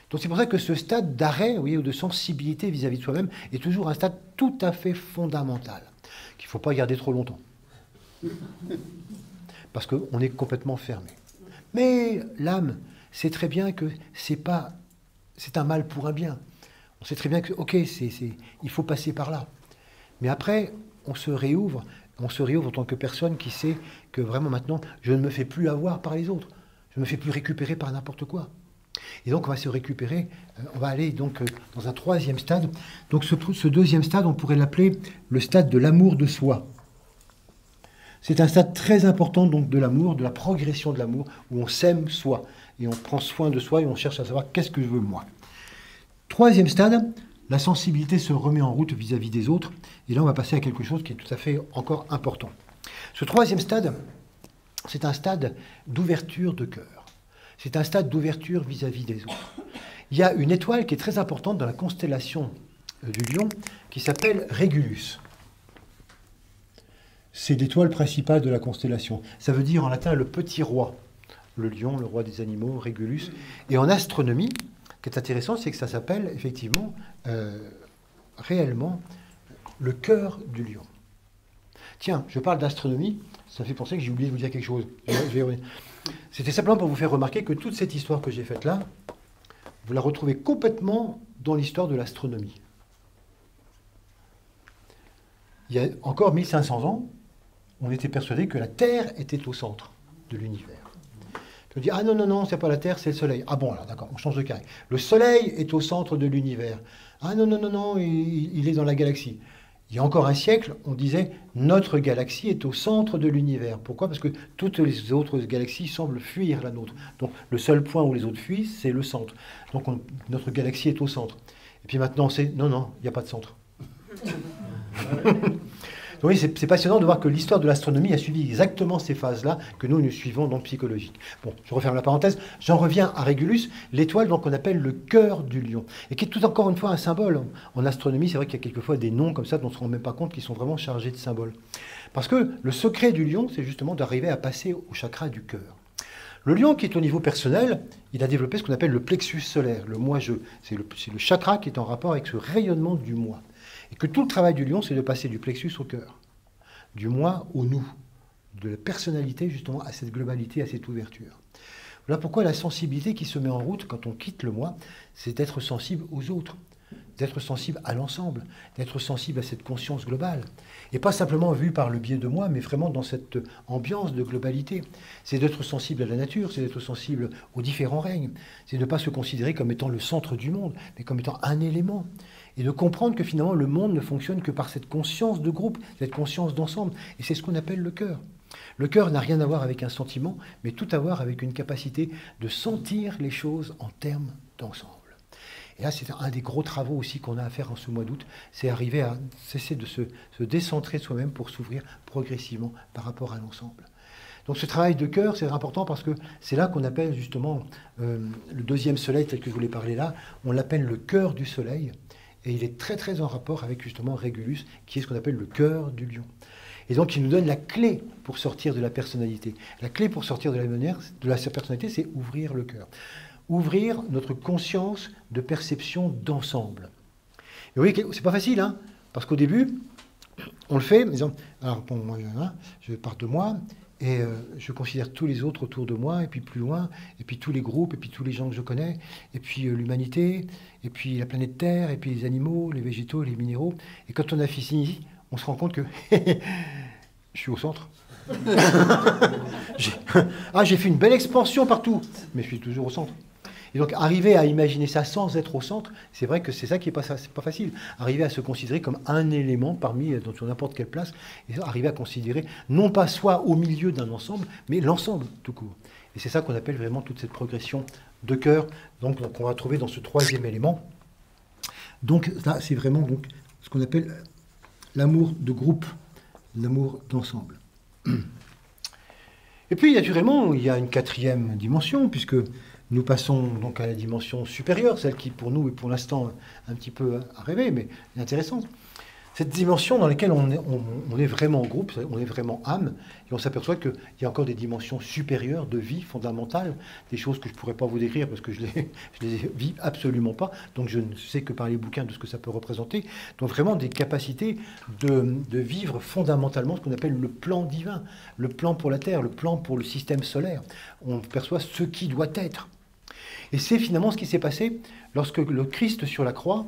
Donc c'est pour ça que ce stade d'arrêt, ou de sensibilité vis-à-vis de soi-même est toujours un stade tout à fait fondamental, qu'il ne faut pas garder trop longtemps. Parce qu'on est complètement fermé. Mais l'âme sait très bien que c'est un mal pour un bien. On sait très bien que, ok, il faut passer par là. Mais après, on se réouvre en tant que personne qui sait que vraiment maintenant, je ne me fais plus avoir par les autres. Je ne me fais plus récupérer par n'importe quoi. Et donc, on va se récupérer, on va aller donc dans un troisième stade. Donc, ce deuxième stade, on pourrait l'appeler le stade de l'amour de soi. C'est un stade très important donc de l'amour, de la progression de l'amour, où on s'aime soi, et on prend soin de soi, et on cherche à savoir qu'est-ce que je veux moi. Troisième stade, la sensibilité se remet en route vis-à-vis des autres. Et là, on va passer à quelque chose qui est tout à fait encore important. Ce troisième stade, c'est un stade d'ouverture de cœur. C'est un stade d'ouverture vis-à-vis des autres. Il y a une étoile qui est très importante dans la constellation du Lion, qui s'appelle Régulus. C'est l'étoile principale de la constellation. Ça veut dire en latin le petit roi. Le lion, le roi des animaux, Régulus. Et en astronomie, ce qui est intéressant, c'est que ça s'appelle effectivement, réellement, le cœur du lion. Tiens, je parle d'astronomie, ça fait penser que j'ai oublié de vous dire quelque chose. C'était simplement pour vous faire remarquer que toute cette histoire que j'ai faite là, vous la retrouvez complètement dans l'histoire de l'astronomie. Il y a encore 1500 ans, on était persuadé que la Terre était au centre de l'univers. Je dis, ah non, non, non, c'est pas la Terre, c'est le Soleil. Ah bon, alors d'accord, on change de carré. Le Soleil est au centre de l'univers. Ah non, non, non, non, il est dans la galaxie. Il y a encore un siècle, on disait, notre galaxie est au centre de l'univers. Pourquoi? Parce que toutes les autres galaxies semblent fuir la nôtre. Donc le seul point où les autres fuient, c'est le centre. Donc notre galaxie est au centre. Et puis maintenant, c'est, non, non, il n'y a pas de centre. Donc, oui, c'est passionnant de voir que l'histoire de l'astronomie a suivi exactement ces phases-là que nous suivons donc psychologiques. Bon, je referme la parenthèse. J'en reviens à Régulus, l'étoile donc qu'on appelle le cœur du lion, et qui est tout encore une fois un symbole. En astronomie, c'est vrai qu'il y a quelquefois des noms comme ça dont on ne se rend même pas compte qui sont vraiment chargés de symboles. Parce que le secret du lion, c'est justement d'arriver à passer au chakra du cœur. Le lion qui est au niveau personnel, il a développé ce qu'on appelle le plexus solaire, le moi-je. C'est le chakra qui est en rapport avec ce rayonnement du moi. Et que tout le travail du lion, c'est de passer du plexus au cœur, du moi au nous, de la personnalité justement à cette globalité, à cette ouverture. Voilà pourquoi la sensibilité qui se met en route quand on quitte le moi, c'est d'être sensible aux autres, d'être sensible à l'ensemble, d'être sensible à cette conscience globale. Et pas simplement vue par le biais de moi, mais vraiment dans cette ambiance de globalité. C'est d'être sensible à la nature, c'est d'être sensible aux différents règnes, c'est de ne pas se considérer comme étant le centre du monde, mais comme étant un élément. Et de comprendre que finalement le monde ne fonctionne que par cette conscience de groupe, cette conscience d'ensemble. Et c'est ce qu'on appelle le cœur. Le cœur n'a rien à voir avec un sentiment, mais tout à voir avec une capacité de sentir les choses en termes d'ensemble. Et là, c'est un des gros travaux aussi qu'on a à faire en ce mois d'août, c'est arriver à cesser de se décentrer de soi-même pour s'ouvrir progressivement par rapport à l'ensemble. Donc ce travail de cœur, c'est important parce que c'est là qu'on appelle justement le deuxième soleil, tel que je voulais parler là, on l'appelle le cœur du soleil. Et il est très très en rapport avec justement Régulus, qui est ce qu'on appelle le cœur du lion. Et donc il nous donne la clé pour sortir de la personnalité. La clé pour sortir de la personnalité, c'est ouvrir le cœur. Ouvrir notre conscience de perception d'ensemble. Et vous voyez, c'est pas facile, hein, parce qu'au début, on le fait, en disant, alors bon, moi, je pars de moi, et je considère tous les autres autour de moi, et puis plus loin, et puis tous les groupes, et puis tous les gens que je connais, et puis l'humanité, et puis la planète Terre, et puis les animaux, les végétaux, les minéraux. Et quand on a fini, on se rend compte que je suis au centre. J'ai fait une belle expansion partout, mais je suis toujours au centre. Et donc, arriver à imaginer ça sans être au centre, c'est vrai que c'est ça qui n'est pas facile. Arriver à se considérer comme un élément parmi, dans n'importe quelle place, et arriver à considérer, non pas soit au milieu d'un ensemble, mais l'ensemble tout court. Et c'est ça qu'on appelle vraiment toute cette progression de cœur, donc on va trouver dans ce troisième élément. Donc, là, c'est vraiment donc, ce qu'on appelle l'amour de groupe, l'amour d'ensemble. Et puis, naturellement, il y a une quatrième dimension, puisque nous passons donc à la dimension supérieure, celle qui, pour nous, est pour l'instant un petit peu à rêver, mais intéressante. Cette dimension dans laquelle on est vraiment groupe, on est vraiment âme, et on s'aperçoit qu'il y a encore des dimensions supérieures de vie fondamentale, des choses que je ne pourrais pas vous décrire parce que je les vis absolument pas, donc je ne sais que par les bouquins de ce que ça peut représenter. Donc vraiment des capacités de vivre fondamentalement ce qu'on appelle le plan divin, le plan pour la Terre, le plan pour le système solaire. On perçoit ce qui doit être. Et c'est finalement ce qui s'est passé lorsque le Christ sur la croix,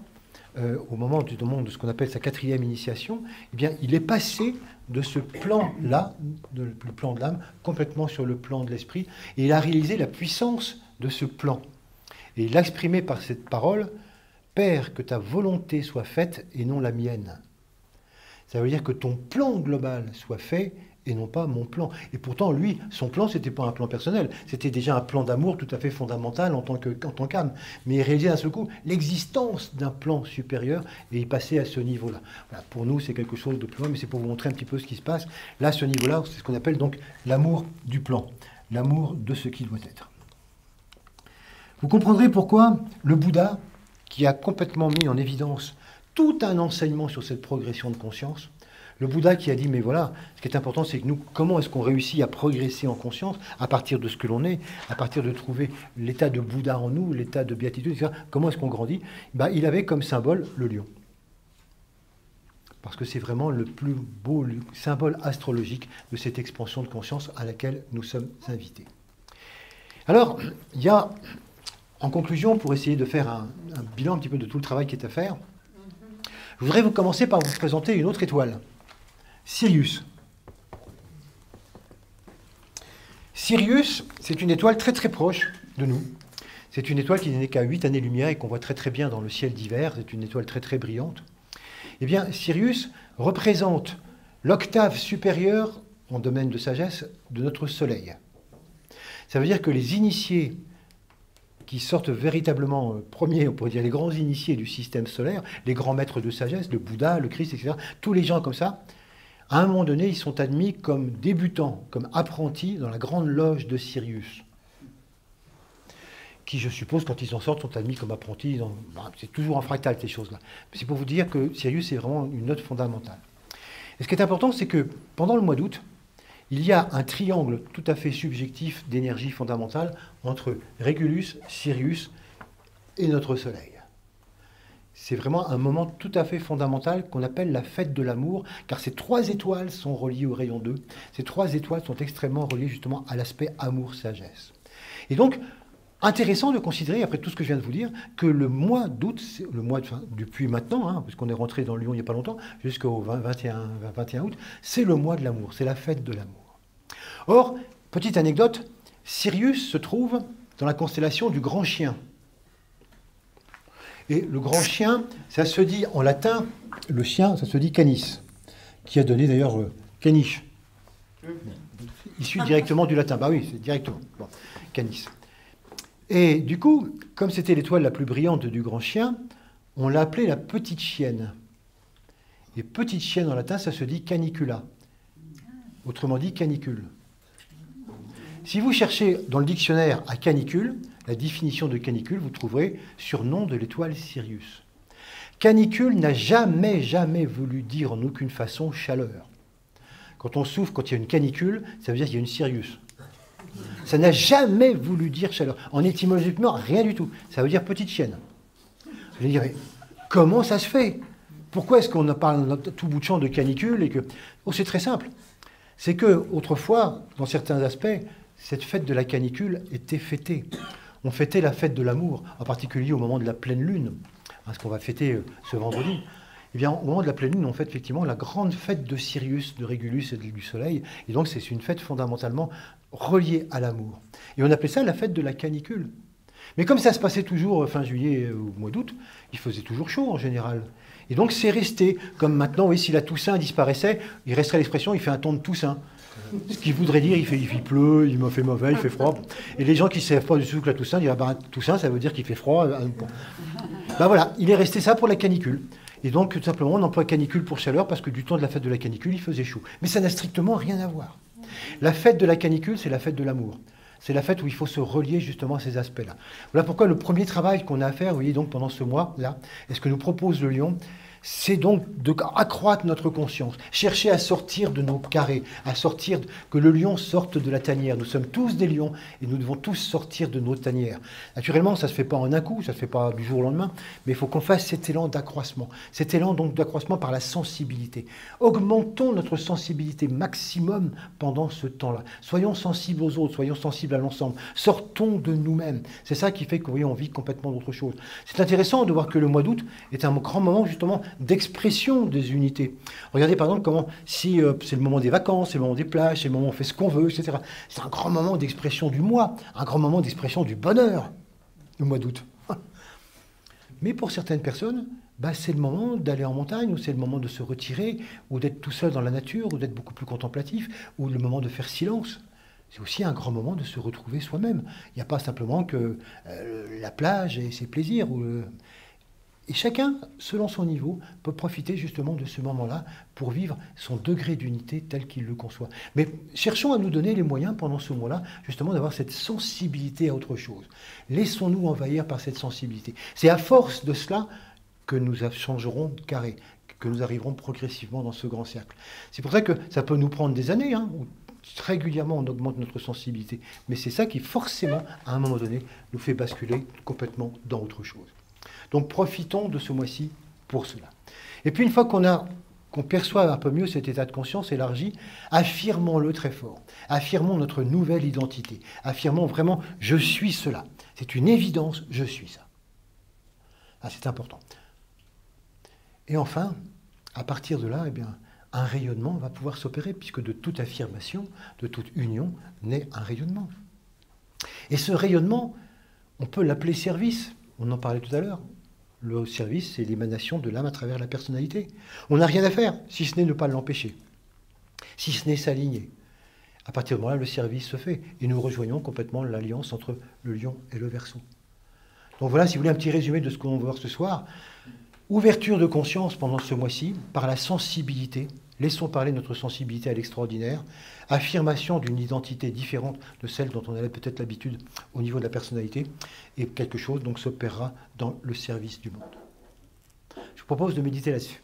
au moment de ce qu'on appelle sa quatrième initiation, eh bien, il est passé de ce plan-là, le plan de l'âme, complètement sur le plan de l'esprit, et il a réalisé la puissance de ce plan. Et il l'a exprimé par cette parole, « Père, que ta volonté soit faite et non la mienne ». Ça veut dire que ton plan global soit fait et non pas mon plan. Et pourtant, lui, son plan, ce n'était pas un plan personnel. C'était déjà un plan d'amour tout à fait fondamental en tant qu'âme. Mais il réalisait d'un seul coup l'existence d'un plan supérieur et il passait à ce niveau-là. Voilà, pour nous, c'est quelque chose de plus loin, mais c'est pour vous montrer un petit peu ce qui se passe. Là, ce niveau-là, c'est ce qu'on appelle donc l'amour du plan, l'amour de ce qui doit être. Vous comprendrez pourquoi le Bouddha, qui a complètement mis en évidence tout un enseignement sur cette progression de conscience, le Bouddha qui a dit, mais voilà, ce qui est important, c'est que nous, comment est-ce qu'on réussit à progresser en conscience à partir de ce que l'on est, à partir de trouver l'état de Bouddha en nous, l'état de béatitude, etc. Comment est-ce qu'on grandit? Il avait comme symbole le lion. Parce que c'est vraiment le plus beau symbole astrologique de cette expansion de conscience à laquelle nous sommes invités. Alors, il y a, en conclusion, pour essayer de faire un bilan un petit peu de tout le travail qui est à faire, je voudrais vous commencer par vous présenter une autre étoile. Sirius. Sirius, c'est une étoile très très proche de nous. C'est une étoile qui n'est qu'à 8 années-lumière et qu'on voit très très bien dans le ciel d'hiver. C'est une étoile très très brillante. Eh bien, Sirius représente l'octave supérieure en domaine de sagesse de notre Soleil. Ça veut dire que les initiés qui sortent véritablement premiers, on pourrait dire les grands initiés du système solaire, les grands maîtres de sagesse, le Bouddha, le Christ, etc., tous les gens comme ça, à un moment donné, ils sont admis comme débutants, comme apprentis dans la grande loge de Sirius. Qui, je suppose, quand ils en sortent, sont admis comme apprentis. C'est toujours en fractal, ces choses-là. C'est pour vous dire que Sirius est vraiment une note fondamentale. Et ce qui est important, c'est que pendant le mois d'août, il y a un triangle tout à fait subjectif d'énergie fondamentale entre Régulus, Sirius et notre Soleil. C'est vraiment un moment tout à fait fondamental qu'on appelle la fête de l'amour, car ces trois étoiles sont reliées au rayon 2. Ces trois étoiles sont extrêmement reliées justement à l'aspect amour-sagesse. Et donc, intéressant de considérer, après tout ce que je viens de vous dire, que le mois d'août, depuis maintenant, puisqu'on est rentré dans le Lion il n'y a pas longtemps, jusqu'au 21 août, c'est le mois de l'amour, c'est la fête de l'amour. Or, petite anecdote, Sirius se trouve dans la constellation du Grand Chien. Et le Grand Chien, ça se dit en latin, le chien, ça se dit canis, qui a donné d'ailleurs caniche, issu directement du latin. Bah oui, c'est directement, bon, canis. Et du coup, comme c'était l'étoile la plus brillante du Grand Chien, on l'a appelée la petite chienne. Et petite chienne en latin, ça se dit canicula, autrement dit canicule. Si vous cherchez dans le dictionnaire à canicule, la définition de canicule, vous trouverez surnom de l'étoile Sirius. Canicule n'a jamais, jamais voulu dire en aucune façon chaleur. Quand on souffle, quand il y a une canicule, ça veut dire qu'il y a une Sirius. Ça n'a jamais voulu dire chaleur. En étymologiquement, rien du tout. Ça veut dire petite chienne. Je vais dire, comment ça se fait? Pourquoi est-ce qu'on parle tout bout de champ de canicule et que... Oh, c'est très simple. C'est que autrefois, dans certains aspects, cette fête de la canicule était fêtée. On fêtait la fête de l'amour, en particulier au moment de la pleine lune, ce qu'on va fêter ce vendredi. Eh bien, au moment de la pleine lune, on fête effectivement la grande fête de Sirius, de Régulus et du Soleil. Et donc, c'est une fête fondamentalement reliée à l'amour. Et on appelait ça la fête de la canicule. Mais comme ça se passait toujours fin juillet ou mois d'août, il faisait toujours chaud en général. Et donc c'est resté, comme maintenant, oui, si la Toussaint disparaissait, il resterait l'expression, il fait un temps de Toussaint. Ce qui voudrait dire, il pleut, il me fait mauvais, il fait froid. Et les gens qui ne savent pas du tout que la Toussaint diraient, bah, Toussaint, ça veut dire qu'il fait froid. Ben voilà, il est resté ça pour la canicule. Et donc, tout simplement, on emploie canicule pour chaleur parce que du temps de la fête de la canicule, il faisait chaud. Mais ça n'a strictement rien à voir. La fête de la canicule, c'est la fête de l'amour. C'est la fête où il faut se relier justement à ces aspects-là. Voilà pourquoi le premier travail qu'on a à faire, vous voyez, donc pendant ce mois-là, et ce que nous propose le lion, c'est donc d'accroître notre conscience, chercher à sortir de nos carrés, que le lion sorte de la tanière. Nous sommes tous des lions et nous devons tous sortir de nos tanières. Naturellement, ça ne se fait pas en un coup, ça ne se fait pas du jour au lendemain, mais il faut qu'on fasse cet élan d'accroissement. Cet élan donc d'accroissement par la sensibilité. Augmentons notre sensibilité maximum pendant ce temps-là. Soyons sensibles aux autres, soyons sensibles à l'ensemble. Sortons de nous-mêmes. C'est ça qui fait qu'on vit complètement d'autre chose. C'est intéressant de voir que le mois d'août est un grand moment justement d'expression des unités. Regardez par exemple comment, si c'est le moment des vacances, c'est le moment des plages, c'est le moment où on fait ce qu'on veut, etc. C'est un grand moment d'expression du moi, un grand moment d'expression du bonheur, le mois d'août. Mais pour certaines personnes, c'est le moment d'aller en montagne, ou c'est le moment de se retirer, ou d'être tout seul dans la nature, ou d'être beaucoup plus contemplatif, ou le moment de faire silence. C'est aussi un grand moment de se retrouver soi-même. Il n'y a pas simplement que la plage et ses plaisirs, et chacun, selon son niveau, peut profiter justement de ce moment-là pour vivre son degré d'unité tel qu'il le conçoit. Mais cherchons à nous donner les moyens pendant ce mois-là, justement, d'avoir cette sensibilité à autre chose. Laissons-nous envahir par cette sensibilité. C'est à force de cela que nous changerons de carré, que nous arriverons progressivement dans ce grand cercle. C'est pour ça que ça peut nous prendre des années, où régulièrement on augmente notre sensibilité. Mais c'est ça qui, forcément, à un moment donné, nous fait basculer complètement dans autre chose. Donc profitons de ce mois-ci pour cela. Et puis une fois qu'on perçoit un peu mieux cet état de conscience élargi, affirmons-le très fort. Affirmons notre nouvelle identité. Affirmons vraiment « je suis cela ». C'est une évidence, je suis ça. C'est important. Et enfin, à partir de là, un rayonnement va pouvoir s'opérer, puisque de toute affirmation, de toute union, naît un rayonnement. Et ce rayonnement, on peut l'appeler service. On en parlait tout à l'heure. Le service, c'est l'émanation de l'âme à travers la personnalité. On n'a rien à faire, si ce n'est ne pas l'empêcher, si ce n'est s'aligner. À partir de ce moment-là, le service se fait. Et nous rejoignons complètement l'alliance entre le lion et le verseau. Donc voilà, si vous voulez, un petit résumé de ce qu'on va voir ce soir. Ouverture de conscience pendant ce mois-ci, par la sensibilité. Laissons parler notre sensibilité à l'extraordinaire. Affirmation d'une identité différente de celle dont on avait peut-être l'habitude au niveau de la personnalité. Et quelque chose donc s'opérera dans le service du monde. Je vous propose de méditer là-dessus.